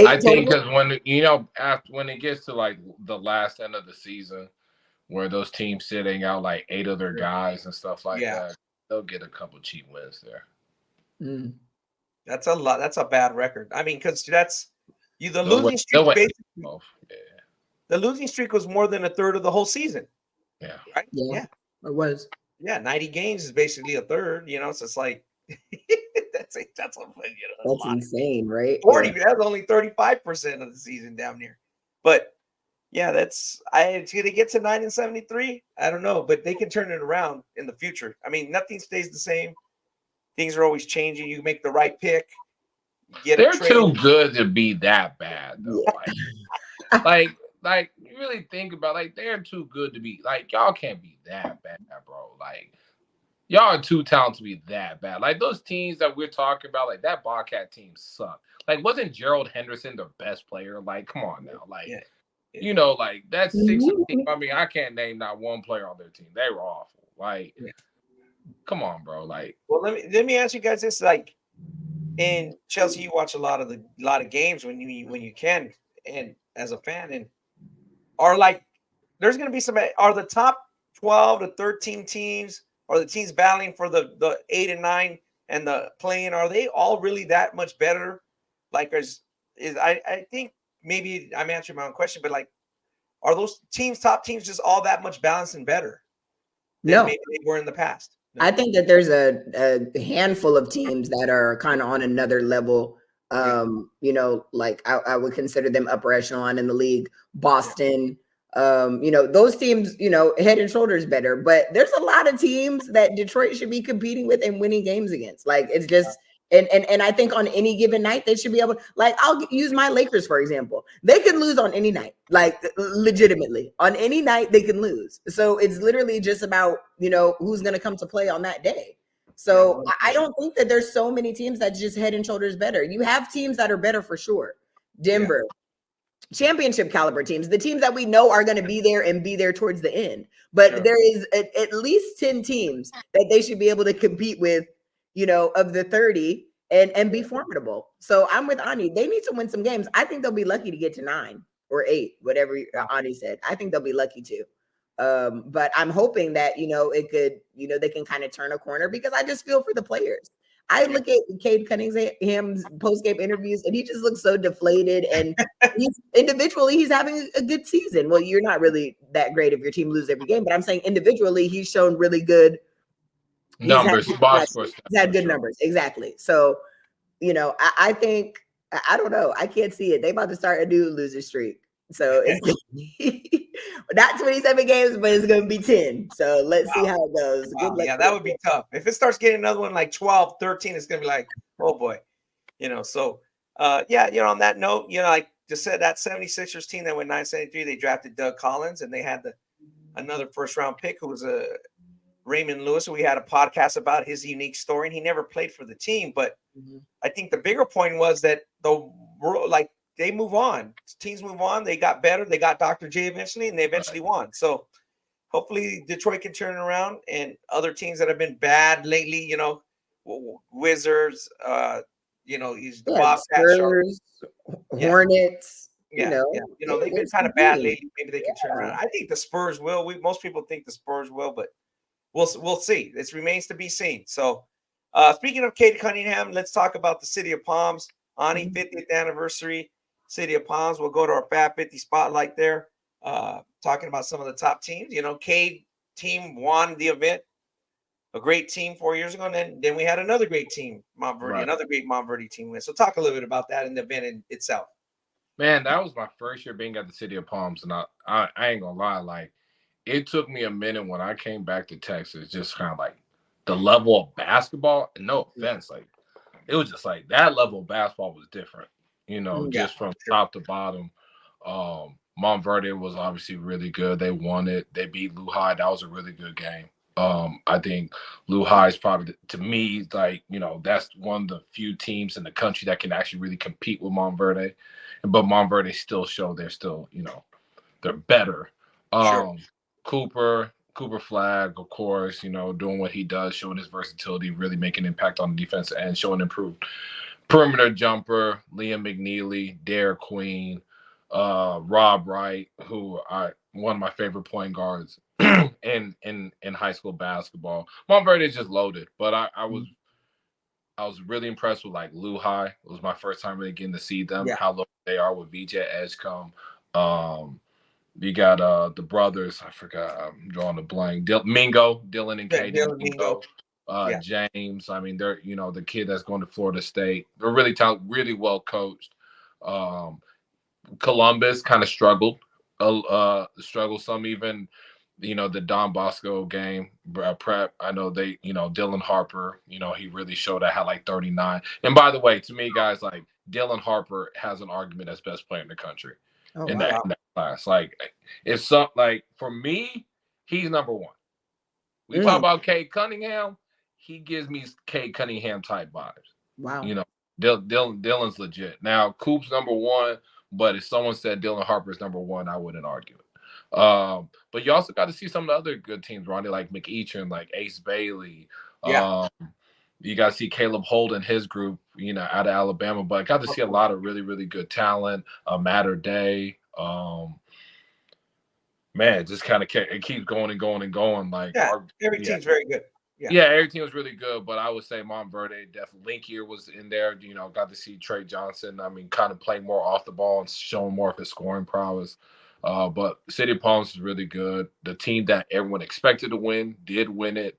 I think because when it gets to like the last end of the season, where those teams sitting out like 8 of their guys and stuff like that, they'll get a couple cheap wins there.
That's a lot. That's a bad record. I mean, because the losing streak. Basically, the losing streak was more than a third of the whole season.
Yeah.
Right.
Yeah. It was.
Yeah, 90 games is basically a third. You know, so it's like that's
insane, right?
40. That's only 35% of the season down there. But yeah, it's going to get to 9-73. I don't know, but they can turn it around in the future. I mean, nothing stays the same. Things are always changing. You make the right pick.
They're too good to be that bad, though. Like you really think about, like, they're too good to be, like, y'all can't be that bad, bro. Like, y'all are too talented to be that bad. Like, those teams that we're talking about, like, that Bobcat team sucked. Like, wasn't Gerald Henderson the best player? Like, come on now. Like, you know, like, that's 16. I mean, I can't name not one player on their team. They were awful. Like, come on, bro. Like,
well, let me ask you guys this. Like, in Chelsea, you watch a lot of games when you can, and as a fan, and there's going to be are the top 12 to 13 teams, or the teams battling for the 8 and 9 and the playing, are they all really that much better? Like, I think maybe I'm answering my own question, but like, are those top teams just all that much balanced and better than maybe they were in the past? No.
I think that there's a handful of teams that are kind of on another level. You know, like I would consider them upper echelon in the league. Boston, you know, those teams, you know, head and shoulders better. But there's a lot of teams that Detroit should be competing with and winning games against. Like, it's just and I think on any given night they should be able. Like, I'll use my Lakers for example. They can lose on any night. Like, legitimately, on any night they can lose. So it's literally just about, you know, who's going to come to play on that day. So I don't think that there's so many teams that just head and shoulders better. You have teams that are better for sure. Denver, championship caliber teams, the teams that we know are going to be there and be there towards the end. But there is at least 10 teams that they should be able to compete with, of the 30 and be formidable. So I'm with Ani. They need to win some games. I think they'll be lucky to get to 9 or 8, whatever Ani said. I think they'll be lucky to. But I'm hoping that, it could, they can kind of turn a corner, because I just feel for the players. I look at Cade Cunningham's post-game interviews, and he just looks so deflated. And he's having a good season. Well, you're not really that great if your team loses every game, but I'm saying individually, he's shown really good
numbers.
He's had good numbers. Exactly. So, I think, I don't know. I can't see it. They about to start a new loser streak. So it's not 27 games, but it's going to be 10. So let's see how it goes.
Wow. Yeah, that would be tough. If it starts getting another one like 12, 13, it's going to be like, oh boy. So on that note, like just said, that 76ers team that went 973, they drafted Doug Collins, and they had another first round pick who was Raymond Lewis. We had a podcast about his unique story, and he never played for the team. But I think the bigger point was that the world, like, they move on. Teams move on. They got better. They got Dr. J eventually, and they eventually won. So hopefully Detroit can turn it around, and other teams that have been bad lately, Wizards, he's the
Bobcats, Hornets.
They've been kind of bad lately. Maybe they can turn around. I think the Spurs will. Most people think the Spurs will, but we'll see. This remains to be seen. So speaking of Cade Cunningham, let's talk about the City of Palms. Ani, 50th anniversary, City of Palms. We'll go to our Fab 50 spotlight there, talking about some of the top teams. Cade team won the event, a great team 4 years ago, and then we had another great team, Montverde, another great Montverde team win. So talk a little bit about that in the event in itself.
Man, that was my first year being at the City of Palms, and I ain't gonna lie, like, it took me a minute when I came back to Texas, just kind of like the level of basketball, and no offense, like, it was just like that level of basketball was different, just from top to bottom. Montverde was obviously really good. They won it. They beat Lehigh. That was a really good game. I think Lehigh is probably, to me, like, that's one of the few teams in the country that can actually really compete with Montverde. But Montverde still show they're still, they're better. Cooper Flag, of course, doing what he does, showing his versatility, really making an impact on the defense and showing improved perimeter jumper. Liam McNeely, Dare Queen, Rob Wright, who one of my favorite point guards in high school basketball. Montverde is just loaded, but I was really impressed with, like, Lehigh. It was my first time really getting to see them, how low they are with VJ Edgecombe. You got the brothers. I forgot. I'm drawing a blank. Dylan and Kaden Mingo. James. I mean, they're the kid that's going to Florida State. They're really talented, really well coached. Columbus kind of struggled some, even the Don Bosco game prep. I know they Dylan Harper. He really showed I had like 39. And by the way, to me, guys, like, Dylan Harper has an argument as best player in the country. In that class. Like, it's something, like, for me, he's number one. We talk about Cade Cunningham, he gives me Cade Cunningham type vibes.
Wow.
Dylan's legit. Now, Coop's number one, but if someone said Dylan Harper's number one, I wouldn't argue it. But you also got to see some of the other good teams, Ronnie, like McEachern, like Ace Bailey. You got to see Caleb Holden, his group, out of Alabama. But I got to see a lot of really, really good talent. Matter Day. Man, just kind of it keeps going and going and going. Like,
every team's very good.
Every team was really good. But I would say Montverde, definitely. Linkier was in there. Got to see Trey Johnson. I mean, kind of playing more off the ball and showing more of his scoring prowess. But City of Palms is really good. The team that everyone expected to win did win it.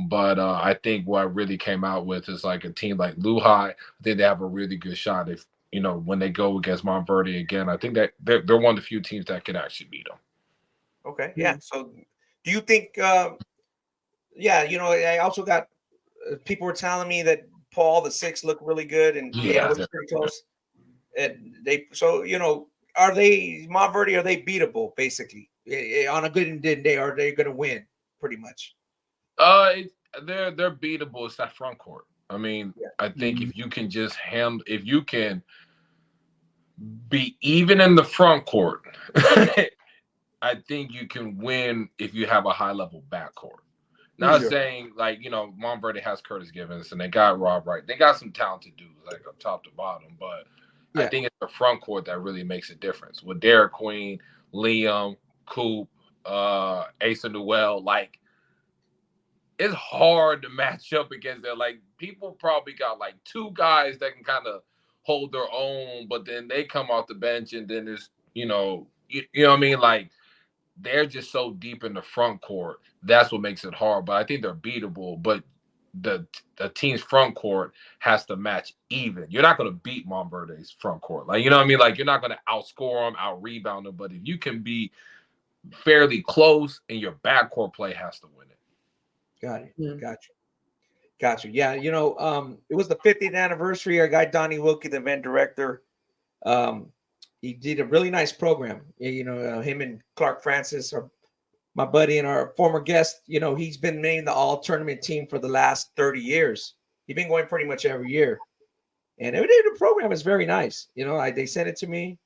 But I think what I really came out with is, like, a team like Lehigh. I think they have a really good shot if, when they go against Montverde again. I think that they're one of the few teams that could actually beat them.
Okay, yeah. So do you think, I also got people were telling me that Paul the Six looked really good, and it was pretty close. And are they Montverde? Are they beatable, basically, on a good day? Are they going to win pretty much?
They're beatable. It's that front court. I mean, I think if you can just if you can be even in the front court, I think you can win if you have a high level backcourt. Not saying like, Montverde has Curtis Givens and they got Rob Wright. They got some talented dudes like up top to bottom, but I think it's the front court that really makes a difference. With Derek Queen, Liam, Coop, Asa Newell, like it's hard to match up against that. Like people probably got like two guys that can kind of hold their own, but then they come off the bench and then there's, you know what I mean? Like they're just so deep in the front court. That's what makes it hard. But I think they're beatable. But the team's front court has to match even. You're not going to beat Montverde's front court. Like, you know what I mean? Like, you're not going to outscore them, out-rebound them. But if you can be fairly close and your backcourt play has to win it.
Got it. Yeah. Got you. Yeah, it was the 50th anniversary. Our guy, Donnie Wilkie, the event director, he did a really nice program. Him and Clark Francis, my buddy and our former guest, he's been named the all-tournament team for the last 30 years. He's been going pretty much every year. And the program is very nice. They sent it to me,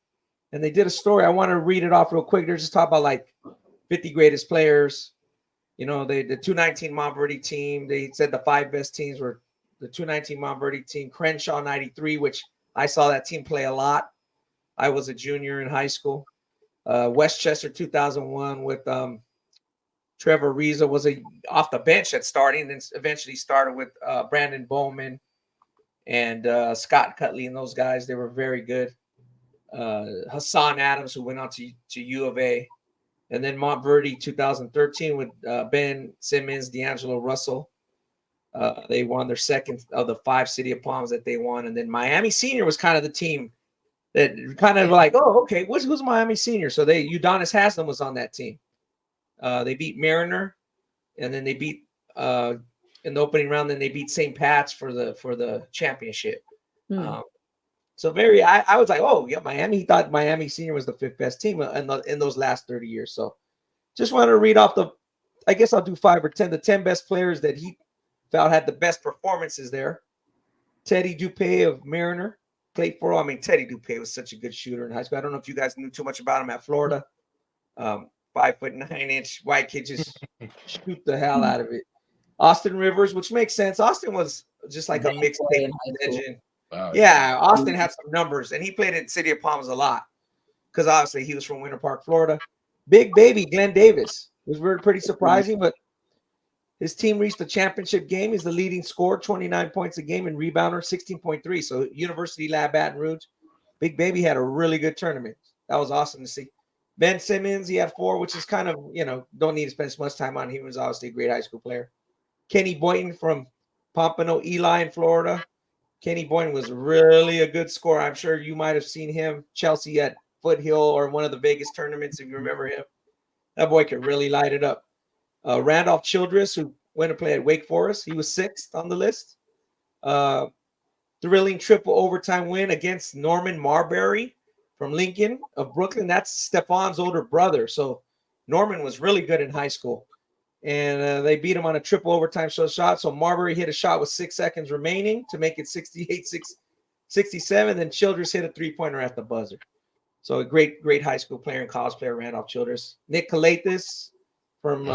and they did a story. I want to read it off real quick. They're just talking about, like, 50 greatest players. The 219 Montverde team. They said the 5 best teams were the 219 Montverde team, Crenshaw 93, which I saw that team play a lot. I was a junior in high school. Westchester 2001 with Trevor Reza was off the bench at starting, and then eventually started with Brandon Bowman and Scott Cutley and those guys. They were very good. Hassan Adams, who went on to U of A. And then Montverde 2013 with Ben Simmons, D'Angelo Russell. They won their second of the 5 City of Palms that they won. And then Miami Senior was kind of the team that kind of like, oh, okay, who's Miami Senior? So Udonis Haslam was on that team. They beat Mariner, and then they beat in the opening round. Then they beat St. Pat's for the championship. So I was like, oh yeah, Miami. He thought Miami Senior was the 5th best team in those last 30 years. So just wanted to read off I guess I'll do 5 or 10, the 10 best players that he felt had the best performances there. Teddy Dupay of Mariner played for. I mean, Teddy Dupay was such a good shooter in high school. I don't know if you guys knew too much about him at Florida. 5'9" white kid, just shoot the hell out of it. Austin Rivers, which makes sense. Austin was just like a mixtape legend. Yeah, Austin had some numbers, and he played at City of Palms a lot because obviously he was from Winter Park, Florida. Big baby Glenn Davis was pretty surprising, but his team reached the championship game. He's the leading scorer, 29 points a game, and rebounder, 16.3. So University Lab Baton Rouge. Big baby had a really good tournament. That was awesome to see. Ben Simmons, he had 4, which is kind of, don't need to spend so much time on. He was obviously a great high school player. Kenny Boynton from Pompano, Eli in Florida. Kenny Boynton was really a good scorer. I'm sure you might have seen him, Chelsea at Foothill or one of the Vegas tournaments, if you remember him. That boy could really light it up. Randolph Childress, who went to play at Wake Forest. He was 6th on the list. Thrilling triple overtime win against Norman Marbury from Lincoln of Brooklyn. That's Stefan's older brother. So Norman was really good in high school. And they beat him on a triple overtime shot. So Marbury hit a shot with 6 seconds remaining to make it 68-67. Then Childress hit a 3-pointer at the buzzer. So a great high school player and college player, Randolph Childress. Nick Calathis from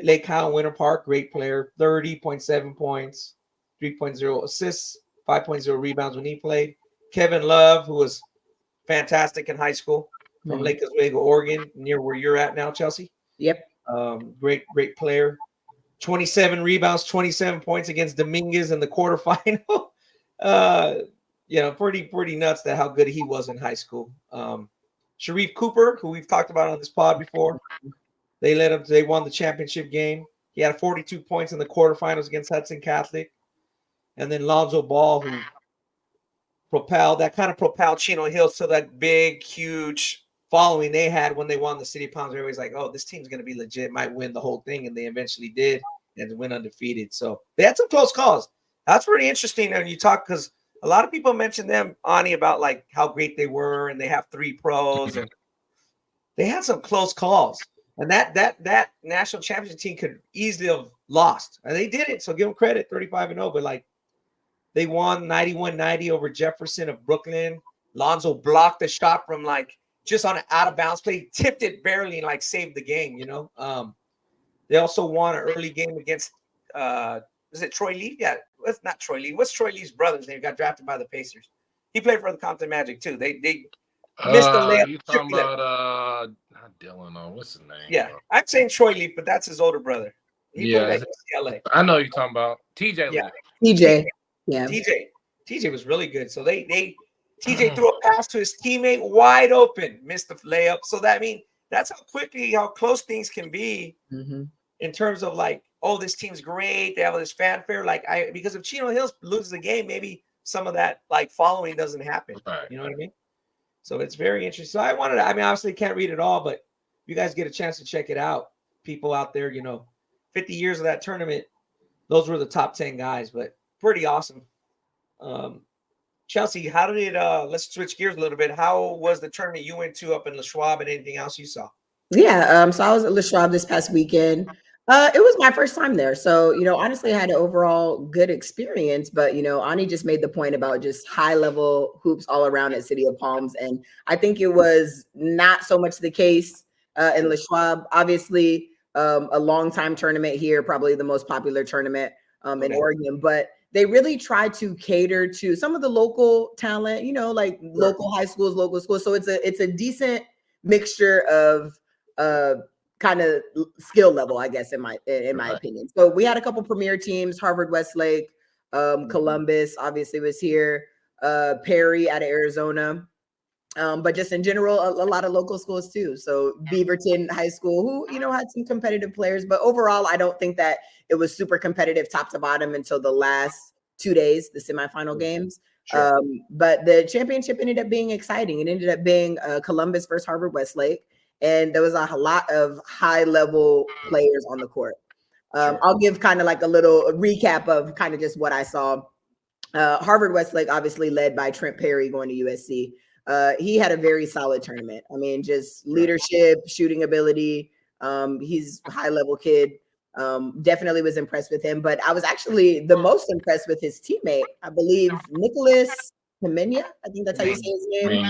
Lake Howell, Winter Park, great player, 30.7 points, 3.0 assists, 5.0 rebounds when he played. Kevin Love, who was fantastic in high school from Lake Oswego, Oregon, near where you're at now, Chelsea.
Yep.
Great player. 27 rebounds, 27 points against Dominguez in the quarterfinal. Pretty nuts that how good he was in high school. Sharif Cooper, who we've talked about on this pod before, they won the championship game. He had 42 points in the quarterfinals against Hudson Catholic. And then Lonzo Ball, who propelled Chino Hills to that big, huge following they had when they won the City of Palms. Everybody's like, oh, this team's going to be legit, might win the whole thing. And they eventually did and went undefeated. So they had some close calls. That's pretty interesting when you talk, because a lot of people mention them, Ani, about like how great they were, and they have 3 pros, and they had some close calls. And that national championship team could easily have lost. And they did it, so give them credit, 35-0. But like they won 91-90 over Jefferson of Brooklyn. Lonzo blocked the shot from like just on an out of bounds play, tipped it barely and like saved the game, They also won an early game against is it Troy Lee? Yeah, it's not Troy Lee. What's Troy Lee's brother's name? Got drafted by the Pacers. He played for the Compton Magic too. They missed the layup.
You talking about not Dylan? What's his name?
Yeah, I'm saying Troy Lee, but that's his older brother. He played at UCLA.
I know you're talking about TJ.
Yeah,
TJ. Yeah,
TJ was really good. So TJ threw a pass to his teammate wide open, missed the layup. So that's how close things can be in terms of like, oh, this team's great. They have this fanfare. Because if Chino Hills loses the game, maybe some of that like following doesn't happen.
Right.
You know what I mean? So it's very interesting. So obviously can't read it all, but you guys get a chance to check it out. People out there, 50 years of that tournament, those were the top 10 guys, but pretty awesome. Chelsea, how did let's switch gears a little bit. How was the tournament you went to up in Schwab and anything else you saw?
Yeah, so I was at Schwab this past weekend. It was my first time there. So, honestly, I had an overall good experience, but, Ani just made the point about just high level hoops all around at City of Palms. And I think it was not so much the case in Le Schwab. Obviously, a long time tournament here, probably the most popular tournament in Oregon, but they really try to cater to some of the local talent, like local high schools, local schools. So it's a decent mixture of kind of skill level, I guess, in my opinion. So we had a couple premier teams: Harvard, Westlake, Columbus, obviously was here, Perry out of Arizona, but just in general, a lot of local schools too. So Beaverton High School, who had some competitive players, but overall, I don't think that it was super competitive top to bottom until the last 2 days, the semifinal games. Sure. But the championship ended up being exciting. It ended up being Columbus versus Harvard Westlake. And there was a lot of high-level players on the court. Sure. I'll give kind of like a little recap of kind of just what I saw. Harvard Westlake, obviously led by Trent Perry going to USC. He had a very solid tournament. I mean, just leadership, shooting ability. He's a high-level kid. Definitely was impressed with him. But I was actually the most impressed with his teammate, I believe, Nicholas Pimena. I think that's how you say his name.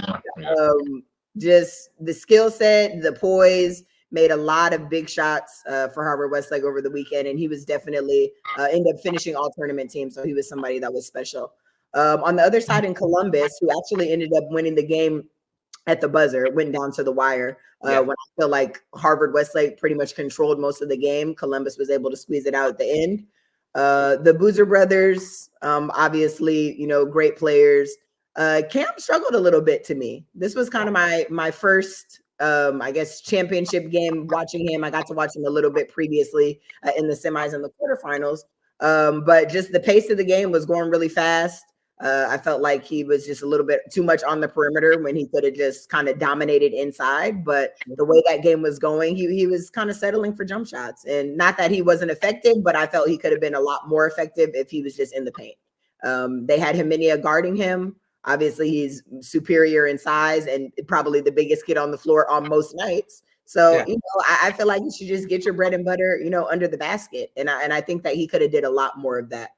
Just the skill set, the poise, made a lot of big shots for Harvard Westlake over the weekend. And he was definitely ended up finishing all tournament teams. So he was somebody that was special. On the other side in Columbus, who actually ended up winning the game at the buzzer, it went down to the wire. When I feel like Harvard Westlake pretty much controlled most of the game, Columbus was able to squeeze it out at the end. The Boozer brothers, obviously, great players. Cam struggled a little bit to me. This was kind of my first, I guess, championship game watching him. I got to watch him a little bit previously in the semis and the quarterfinals. But just the pace of the game was going really fast. I felt like he was just a little bit too much on the perimeter when he could have just kind of dominated inside. But the way that game was going, he was kind of settling for jump shots. And not that he wasn't effective, but I felt he could have been a lot more effective if he was just in the paint. They had Himenia guarding him. Obviously, he's superior in size and probably the biggest kid on the floor on most nights. So, I feel like you should just get your bread and butter, under the basket. And I think that he could have did a lot more of that.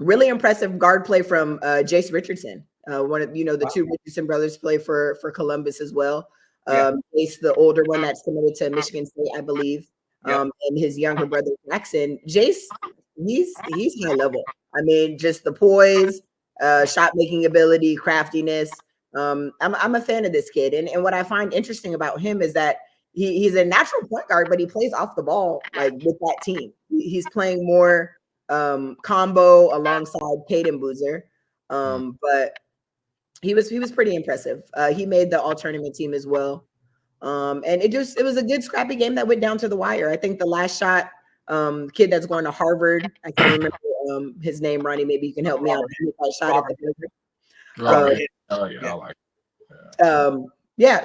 Really impressive guard play from Jace Richardson. One of, the two Richardson brothers play for Columbus as well. Jace, the older one that's committed to Michigan State, I believe. And his younger brother, Jackson. Jace, he's high level. I mean, just the poise, shot making ability, craftiness. I'm a fan of this kid. And what I find interesting about him is that he's a natural point guard, but he plays off the ball like with that team. He's playing more combo alongside Peyton Boozer. But he was pretty impressive. He made the all tournament team as well. And it was a good scrappy game that went down to the wire. I think the last shot, kid that's going to Harvard, I can't remember his name, Ronnie, maybe you can help me out. Shot at the buzzer.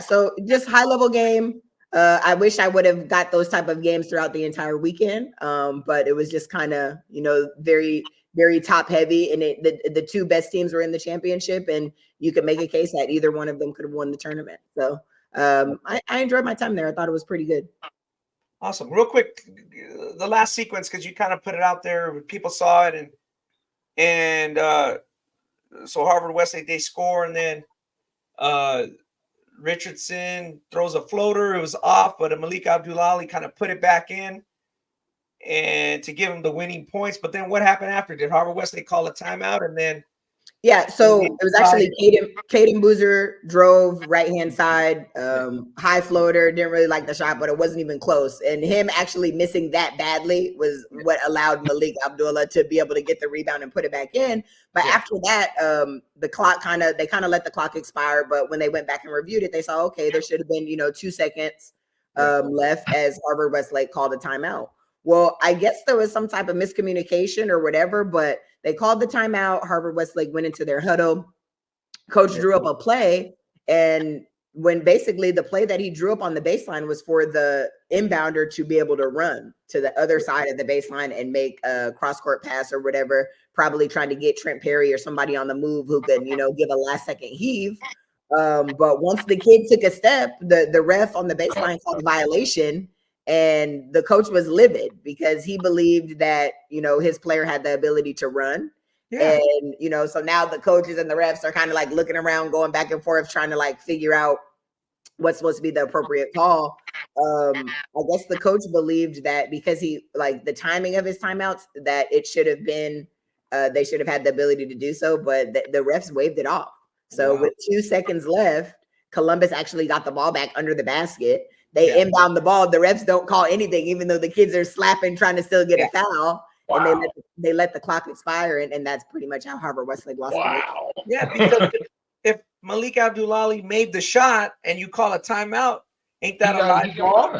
So just high level game. I wish I would have got those type of games throughout the entire weekend. But it was just kind of, very, very top heavy. And the two best teams were in the championship, and you could make a case that either one of them could have won the tournament. So I enjoyed my time there. I thought it was pretty good.
Awesome. Real quick, the last sequence, because you kind of put it out there, people saw it, and so Harvard Westlake, they score, and then Richardson throws a floater. It was off, but Malik Abdullahi kind of put it back in and to give him the winning points. But then what happened after? Did Harvard Westlake call a timeout? And then
so it was actually Caden Boozer drove right-hand side, high floater, didn't really like the shot, but it wasn't even close. And him actually missing that badly was what allowed Malik Abdullah to be able to get the rebound and put it back in. But after that, the clock they kind of let the clock expire. But when they went back and reviewed it, they saw, okay, there should have been, 2 seconds left as Harvard Westlake called a timeout. Well, I guess there was some type of miscommunication or whatever, but they called the timeout. Harvard Westlake went into their huddle. Coach drew up a play, and when basically the play that he drew up on the baseline was for the inbounder to be able to run to the other side of the baseline and make a cross-court pass or whatever, probably trying to get Trent Perry or somebody on the move who could, give a last-second heave. But once the kid took a step, the ref on the baseline called a violation. And the coach was livid because he believed that, his player had the ability to run. Yeah. And, so now the coaches and the refs are kind of like looking around, going back and forth, trying to like figure out what's supposed to be the appropriate call. I guess the coach believed that because he like the timing of his timeouts, that it should have been, they should have had the ability to do so, but the refs waved it off. So with 2 seconds left, Columbus actually got the ball back under the basket. They inbound the ball. The refs don't call anything, even though the kids are slapping, trying to still get a foul. Wow. And they let the clock expire, and that's pretty much how Harvard Westlake lost.
Wow.
Yeah, because if Malik Abdullahi made the shot and you call a timeout, ain't that a live ball?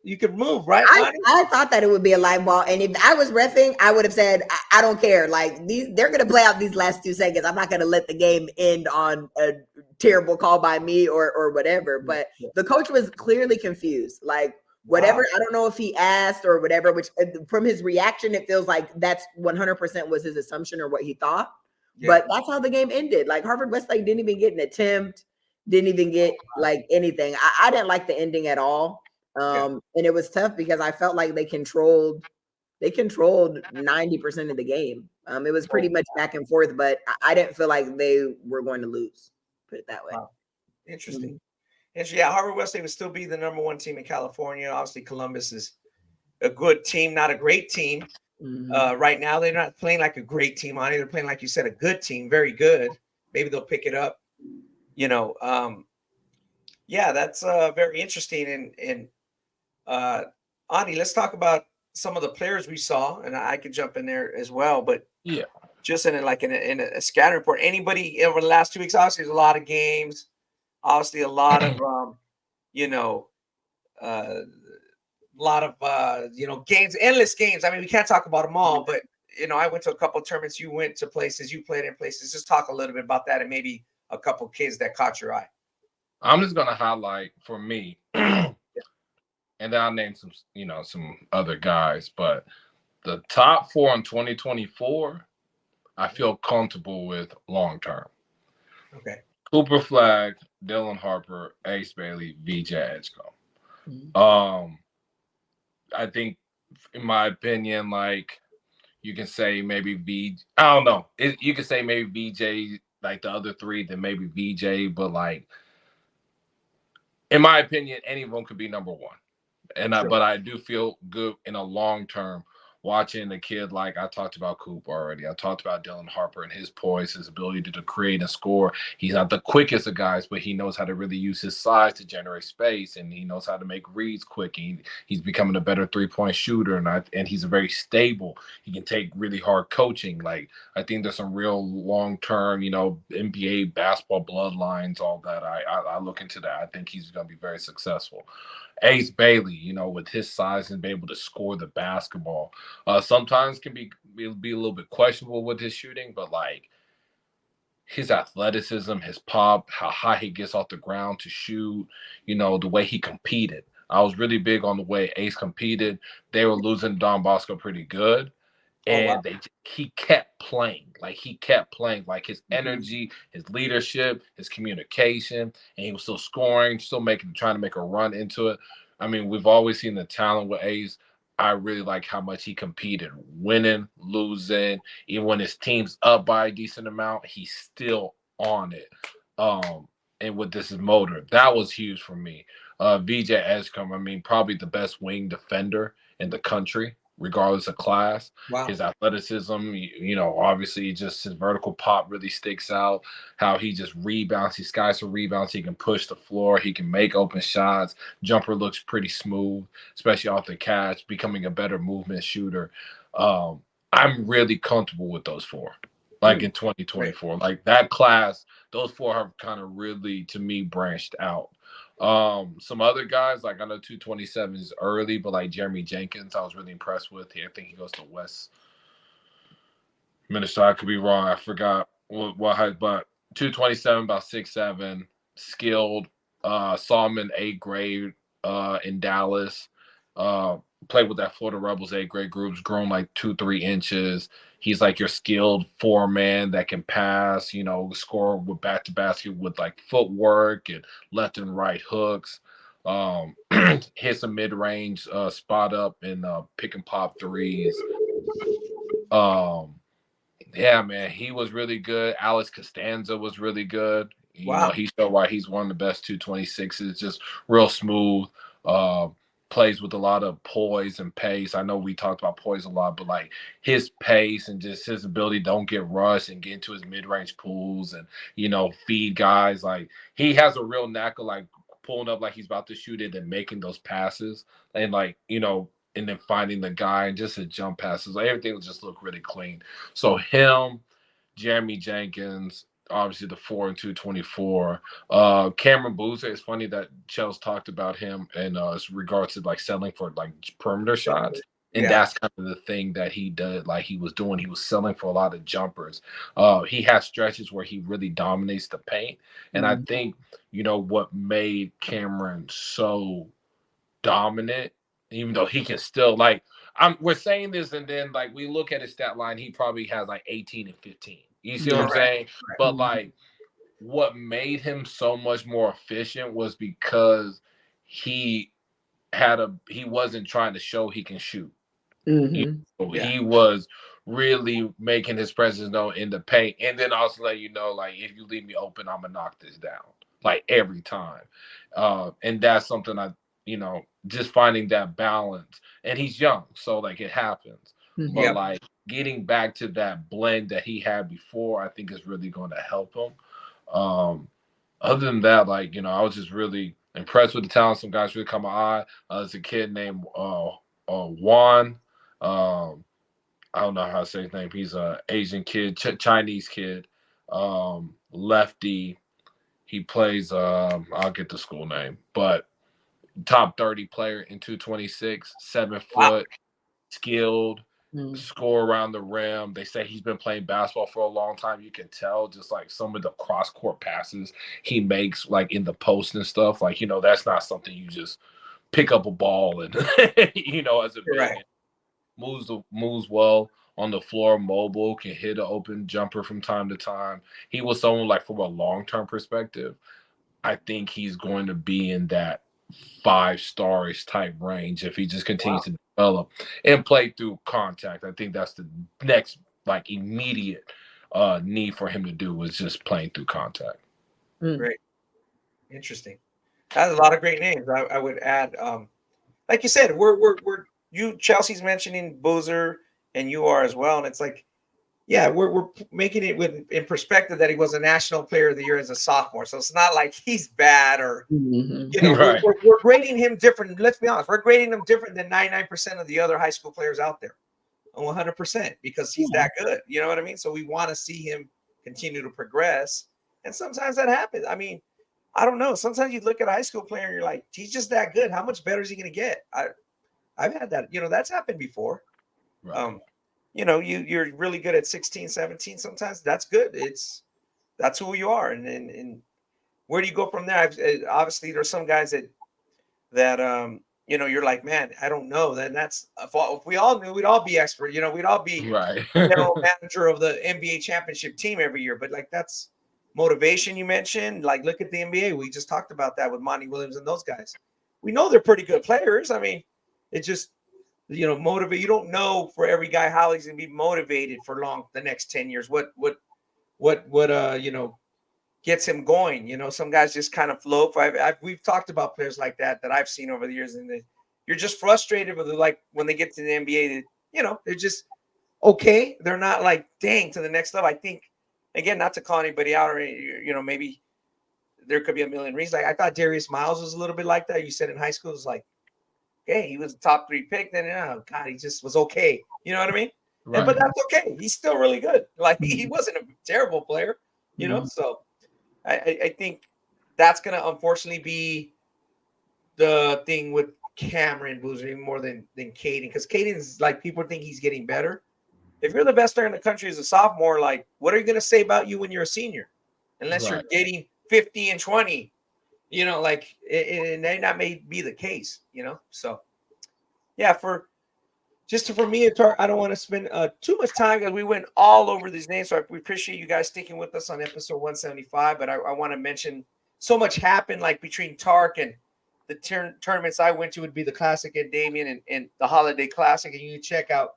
You could move, right?
I thought that it would be a live ball, and if I was reffing, I would have said, I don't care. Like they're going to play out these last 2 seconds. I'm not going to let the game end on a terrible call by me or whatever. But the coach was clearly confused. Like whatever, I don't know if he asked or whatever. Which from his reaction, it feels like that's 100% was his assumption or what he thought. Yeah. But that's how the game ended. Like Harvard Westlake didn't even get an attempt, didn't even get like anything. I didn't like the ending at all. And it was tough because I felt like they controlled 90% of the game. It was pretty much back and forth, but I didn't feel like they were going to lose. Put it that way.
Wow. Interesting. Yeah, Harvard Westlake would still be the number 1 team in California. Obviously, Columbus is a good team, not a great team. Right now, they're not playing like a great team on it. They're playing, like you said, a good team, very good. Maybe they'll pick it up. Yeah, that's very interesting. And Ani, let's talk about some of the players we saw, and I could jump in there as well. But just in a scatter report, anybody over the last 2 weeks, obviously there's a lot of games, obviously a lot of games, endless games. I mean, we can't talk about them all, but I went to a couple of tournaments, you went to places, you played in places. Just talk a little bit about that and maybe a couple of kids that caught your eye.
I'm just gonna highlight for me. And then I'll name some other guys, but the top 4 in 2024, I feel comfortable with long term.
Okay.
Cooper Flagg, Dylan Harper, Ace Bailey, VJ Edgecombe. I think, in my opinion, like you can say maybe I don't know. You can say maybe VJ like the other 3, then maybe VJ, but like in my opinion, any of them could be number 1. But I do feel good in a long term watching a kid like I talked about Coop already. I talked about Dylan Harper and his poise, his ability to create and score. He's not the quickest of guys, but he knows how to really use his size to generate space, and he knows how to make reads quick. He's becoming a better 3-point shooter, and he's very stable. He can take really hard coaching. Like I think there's some real long term, NBA basketball bloodlines, all that. I look into that. I think he's going to be very successful. Ace Bailey, with his size and be able to score the basketball, sometimes can be a little bit questionable with his shooting, but like his athleticism, his pop, how high he gets off the ground to shoot, the way he competed. I was really big on the way Ace competed. They were losing Don Bosco pretty good. And he kept playing. Like his energy, his leadership, his communication, and he was still scoring, trying to make a run into it. I mean, we've always seen the talent with Ace. I really like how much he competed, winning, losing, even when his team's up by a decent amount, he's still on it.
and with this motor. That was huge for me. VJ Edgecombe, I mean, probably the best wing defender in the country, regardless of class.
Wow.
His athleticism, you know, obviously just his vertical pop really sticks out. How he just rebounds, he skies for rebounds, he can push the floor, he can make open shots. Jumper looks pretty smooth, especially off the catch, becoming a better movement shooter. I'm really comfortable with those four. Like in 2024, like that class, those four have kind of really, to me, branched out. Some other guys, like I know 227 is early, but like Jeremy Jenkins, I was really impressed with. I think he goes to West Minnesota. I could be wrong. I forgot what height, but 227, about 6'7", skilled. Saw him in 8th grade in Dallas. Played with that Florida Rebels 8th grade groups, grown like 2-3 inches. He's like your skilled 4-man that can pass, you know, score with back to basket with like footwork and left and right hooks. Hits a mid range spot up and pick and pop threes. Yeah, man, he was really good. Alex Costanza was really good. You know, he showed why he's one of the best 226s. Just real smooth. Plays with a lot of poise and pace. I know we talked about poise a lot, but like his pace and just his ability to don't get rushed and get into his mid-range pools and, you know, feed guys. Like he has a real knack of like pulling up like he's about to shoot it and making those passes and like, you know, and then finding the guy and just his jump passes. Like everything will just look really clean. So him, Jeremy Jenkins, obviously the 4 and 224. Cameron Boozer, it's funny that Chels talked about him in regards to like settling for like perimeter shots. And that's kind of the thing that he did, like he was doing. He was selling for a lot of jumpers. He has stretches where he really dominates the paint. And I think, you know, what made Cameron so dominant, even though he can still like we're saying this and then like we look at his stat line, he probably has like 18 and 15. You see what I'm saying? But like what made him so much more efficient was because he wasn't trying to show he can shoot. You know, he was really making his presence known in the paint, and then also let you know, like, if you leave me open, I'm gonna knock this down, like every time. And that's something you know, just finding that balance. And he's young, so like it happens. But like getting back to that blend that he had before, I think is really going to help him. Other than that, like, you know, I was just really impressed with the talent. Some guys really caught my eye. There's a kid named Juan. I don't know how to say his name. He's a Asian kid, Chinese kid, lefty. He plays. I'll get the school name, but top 30 player in 226, 7 foot, skilled, score around the rim. They say he's been playing basketball for a long time. You can tell just like some of the cross court passes he makes, like in the post and stuff. Like, you know, that's not something you just pick up a ball and you know, as a big moves well on the floor, mobile, can hit an open jumper from time to time. He was someone like from a long-term perspective, I think he's going to be in that 5-star-ish type range if he just continues to develop and play through contact. I think that's the next like immediate need for him to do is just playing through contact.
Great. Interesting. That's a lot of great names. I would add, like you said, you Chelsea's mentioning Boozer and you are as well. And it's like, yeah, we're making it in perspective that he was a national player of the year as a sophomore. So it's not like he's bad or, you know, we're grading him different. Let's be honest. We're grading him different than 99% of the other high school players out there. 100% because he's that good. You know what I mean? So we want to see him continue to progress. And sometimes that happens. I mean, I don't know. Sometimes you look at a high school player and you're like, he's just that good. How much better is he going to get? I've had that. You know, that's happened before. You know, you're really good at 16, 17. Sometimes that's good. That's who you are. And where do you go from there? Obviously, there's some guys that you know, you're like, man, I don't know. Then that's if we all knew, we'd all be expert. You know, we'd all be general manager of the NBA championship team every year. But like that's motivation you mentioned. Like look at the NBA. We just talked about that with Monty Williams and those guys. We know they're pretty good players. I mean, it just, you know, motivate. You don't know for every guy how he's gonna be motivated for the next 10 years. What you know, gets him going. You know, some guys just kind of float. We've talked about players like that I've seen over the years, and you're just frustrated with like when they get to the NBA. You know, they're just okay. They're not like dang to the next level. I think again, not to call anybody out, or you know, maybe there could be a million reasons. Like I thought Darius Miles was a little bit like that. You said in high school, it was like, okay, he was a top 3 pick. Then oh god, he just was okay. You know what I mean? Right. But that's okay. He's still really good. Like he wasn't a terrible player. You know, so. I think that's going to unfortunately be the thing with Cameron Boozer even more than Caden, because Caden's like people think he's getting better. If you're the best player in the country as a sophomore, like what are you going to say about you when you're a senior? Unless you're getting 50 and 20, you know, like and that may be the case, you know. So yeah, for me and Tark, I don't want to spend too much time because we went all over these names. So we appreciate you guys sticking with us on episode 175. But I want to mention so much happened like between Tark and the tournaments I went to would be the Classic at Damien and the Holiday Classic. And you can check out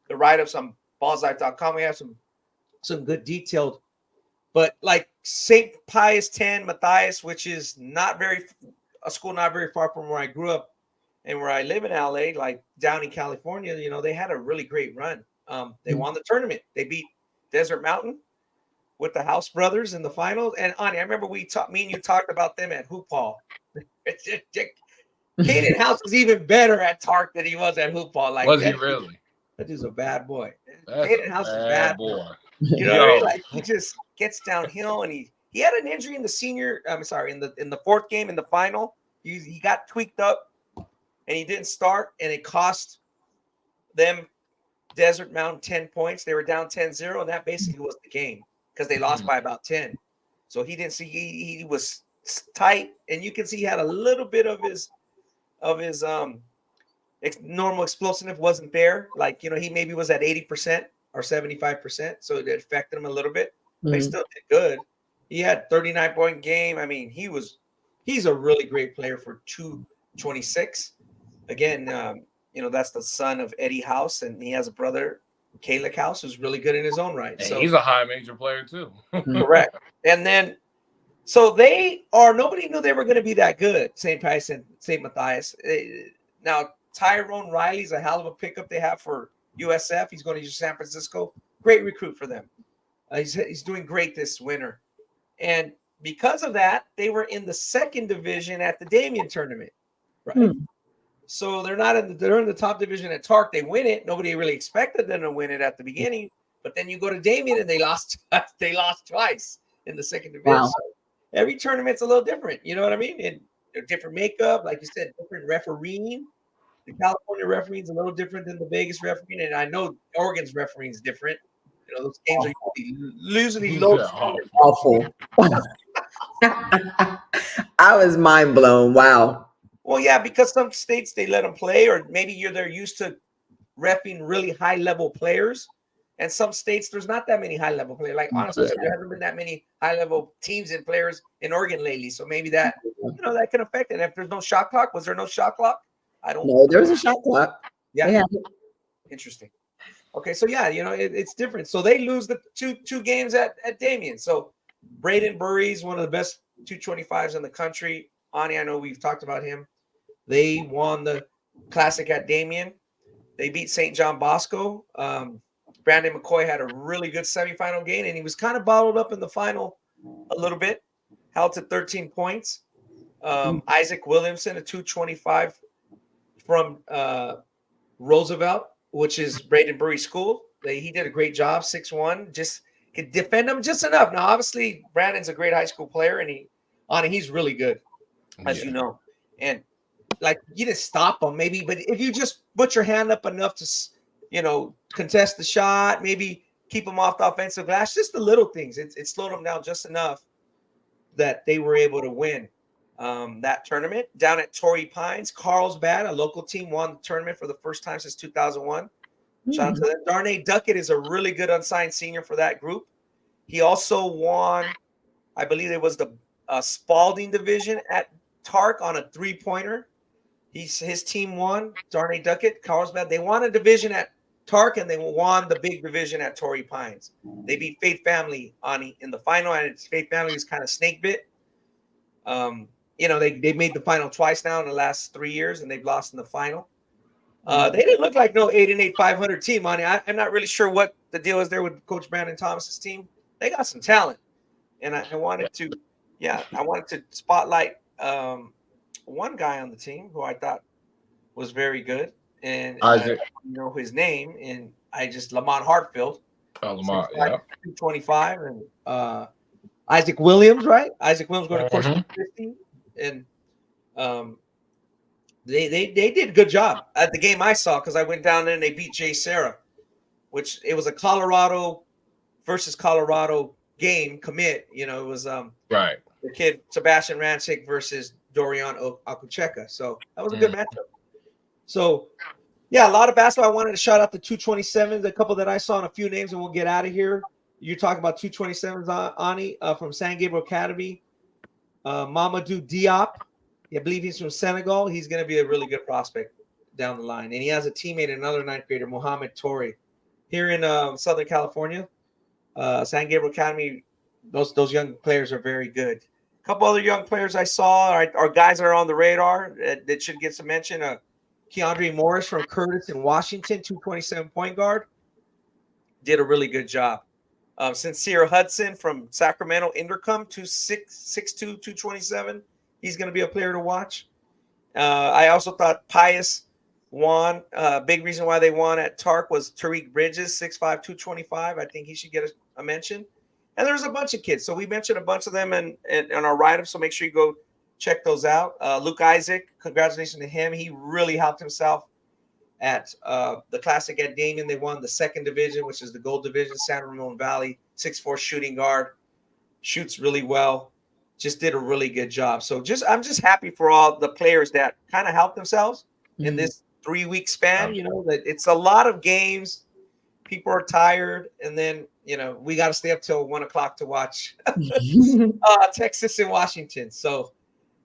the write-ups on Ballislife.com. We have some good detailed. But like St. Pius X Matthias, which is a school not very far from where I grew up. And where I live in LA, like down in California, you know, they had a really great run. They won the tournament. They beat Desert Mountain with the House Brothers in the finals. And Ani, I remember me and you talked about them at Hoop Hall. Caden House was even better at Tark than he was at Hoop Hall. Like,
was he really?
That dude's a bad boy.
Caden House is a bad boy.
You know what I mean? Like he just gets downhill, and he had an injury in the in the fourth game in the final. He got tweaked up. And he didn't start, and it cost them Desert Mountain 10 points. They were down 10-0, and that basically was the game because they lost by about 10. So he didn't see he was tight, and you can see he had a little bit of his normal explosiveness wasn't there. Like, you know, he maybe was at 80% or 75%, so it affected him a little bit. But he still did good. He had 39-point game. I mean, he's a really great player for 226. Again, you know, that's the son of Eddie House, and he has a brother, Kalec House, who's really good in his own right.
And
so
he's a high major player too.
Correct. And then, so nobody knew they were going to be that good, St. Pius and St. Matthias. Now, Tyrone Riley's a hell of a pickup they have for USF. He's going to San Francisco. Great recruit for them. He's doing great this winter. And because of that, they were in the second division at the Damien tournament. Right. So they're in the top division at Tark. They win it. Nobody really expected them to win it at the beginning, but then you go to Damien and they lost twice in the second division. Wow. So every tournament's a little different. You know what I mean? And different makeup, like you said, different refereeing. The California refereeing is a little different than the Vegas refereeing, and I know Oregon's refereeing is different. You know, those games are usually low.
Awful. I was mind blown. Wow.
Well, yeah, because some states they let them play, or maybe they're used to reffing really high level players, and some states there's not that many high level players. Like honestly, there haven't been that many high level teams and players in Oregon lately. So maybe that that can affect it. And if there's no shot clock, was there no shot clock? I don't know.
There was a shot clock.
Yeah. Interesting. Okay, so yeah, it's different. So they lose the two games at Damien. So Braden Burry's one of the best 225s in the country. Ani, I know we've talked about him. They won the Classic at Damien. They beat St. John Bosco. Brandon McCoy had a really good semifinal game, and he was kind of bottled up in the final a little bit, held to 13 points. Isaac Williamson, a 225 from Roosevelt, which is Braden Burry's school. He did a great job, 6'1", just could defend him just enough. Now, obviously, Brandon's a great high school player, and he's really good, as you know. And like you didn't stop him, maybe, but if you just put your hand up enough to, contest the shot, maybe keep him off the offensive glass, just the little things. It slowed them down just enough that they were able to win that tournament down at Torrey Pines. Carlsbad, a local team, won the tournament for the first time since 2001. Shout out to them. Darnay Duckett is a really good unsigned senior for that group. He also won, I believe it was the Spalding division at Tark on a three-pointer. His team won, Darnay Duckett, Carlsbad. They won a division at Tark, and they won the big division at Torrey Pines. They beat Faith Family in the final, and Faith Family was kind of snake bit. They made the final twice now in the last 3 years, and they've lost in the final. They didn't look like no 8-8, 500 team, Ani. I'm not really sure what the deal is there with Coach Brandon Thomas's team. They got some talent, and I wanted to spotlight one guy on the team who I thought was very good, and I know his name, and Lamont Hartfield.
Lamont, yeah,
225, and Isaac Williams, right? Isaac Williams going to course 50, and they did a good job at the game I saw, because I went down there and they beat Jay Serra, which it was a Colorado versus Colorado game commit. It was
right,
the kid Sebastian Rancic versus Dorian Akucheka. So that was a good matchup. So yeah, a lot of basketball. I wanted to shout out the 227s, a couple that I saw, and a few names, and we'll get out of here. You're talking about 227s, Ani, from San Gabriel Academy. Mamadou Diop, I believe he's from Senegal. He's going to be a really good prospect down the line. And he has a teammate, another ninth grader, Mohamed Torrey, here in Southern California. San Gabriel Academy, those young players are very good. A couple other young players I saw are guys that are on the radar that should get some mention. Keandre Morris from Curtis in Washington, 227 point guard, did a really good job. Sincere Hudson from Sacramento Intercom, 6'2", 227. He's going to be a player to watch. I also thought Pius won. Big reason why they won at Tark was Tariq Bridges, 6'5", 225. I think he should get a mention. And there's a bunch of kids. So we mentioned a bunch of them in our write-up, so make sure you go check those out. Luke Isaac, congratulations to him. He really helped himself at the Classic at Damien. They won the second division, which is the gold division. San Ramon Valley, 6'4" shooting guard, shoots really well. Just did a really good job. So I'm just happy for all the players that kind of helped themselves in this 3-week span. That it's a lot of games. People are tired, and then we got to stay up till 1:00 to watch Texas and Washington. So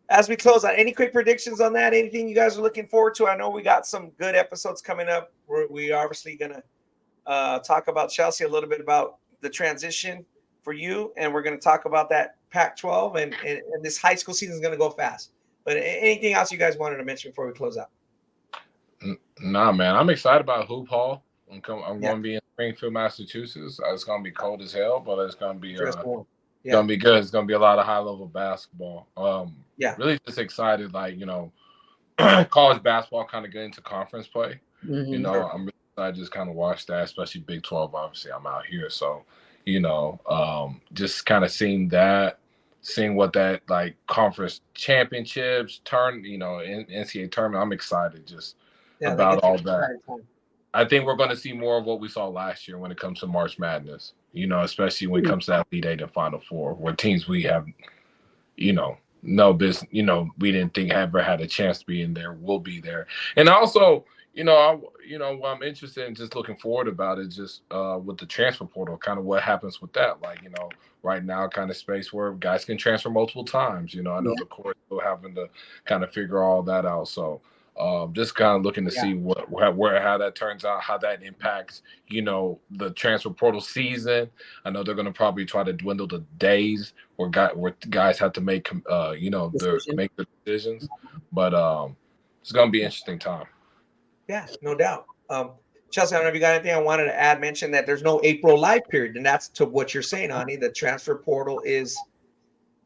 as we close out, any quick predictions on that? Anything you guys are looking forward to? I know we got some good episodes coming up. We obviously going to talk about Chelsea, a little bit about the transition for you, and we're going to talk about that Pac-12, and this high school season is going to go fast. But anything else you guys wanted to mention before we close out?
Nah, man, I'm excited about Hoop Hall. I'm going to be in Springfield, Massachusetts. It's going to be cold as hell, but it's going to be going to be good. It's going to be a lot of high-level basketball. Really just excited, college basketball kind of getting into conference play. I'm really excited to just kind of watch that, especially Big 12. Obviously, I'm out here, so just kind of seeing what that conference championships NCAA tournament. I'm excited about all that. I think we're going to see more of what we saw last year when it comes to March Madness, especially when it comes to that Elite Eight and Final Four, where teams we have, no business, we didn't think ever had a chance to be in there, will be there. And also, what I'm interested in, just looking forward about it, just with the transfer portal, kind of what happens with that. Right now, kind of space where guys can transfer multiple times. I know the court's still having to kind of figure all that out. So just kind of looking to see how that turns out, how that impacts, the transfer portal season. I know they're going to probably try to dwindle the days where guys have to make, make the decisions. But it's going to be an interesting time.
Yeah, no doubt. Chelsea, I don't know if you got anything I wanted to mention that there's no April live period, and that's to what you're saying, Ani. The transfer portal is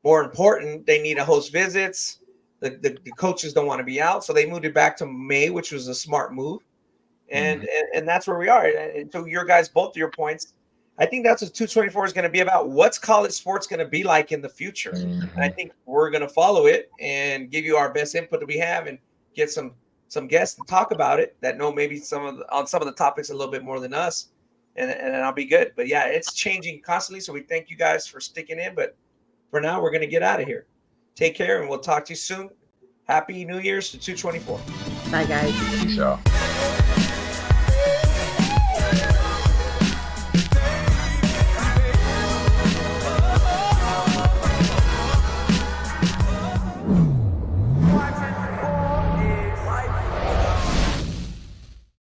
more important. They need to host visits. The coaches don't want to be out, so they moved it back to May, which was a smart move. And that's where we are. And to both of your points, I think that's what 224 is going to be about. What's college sports going to be like in the future? And I think we're going to follow it and give you our best input that we have and get some guests to talk about it that know maybe on some of the topics a little bit more than us, and I'll be good. But yeah, it's changing constantly, so we thank you guys for sticking in. But for now, we're going to get out of here. Take care, and we'll talk to you soon. Happy New Year's to 224.
Bye, guys.
Peace out.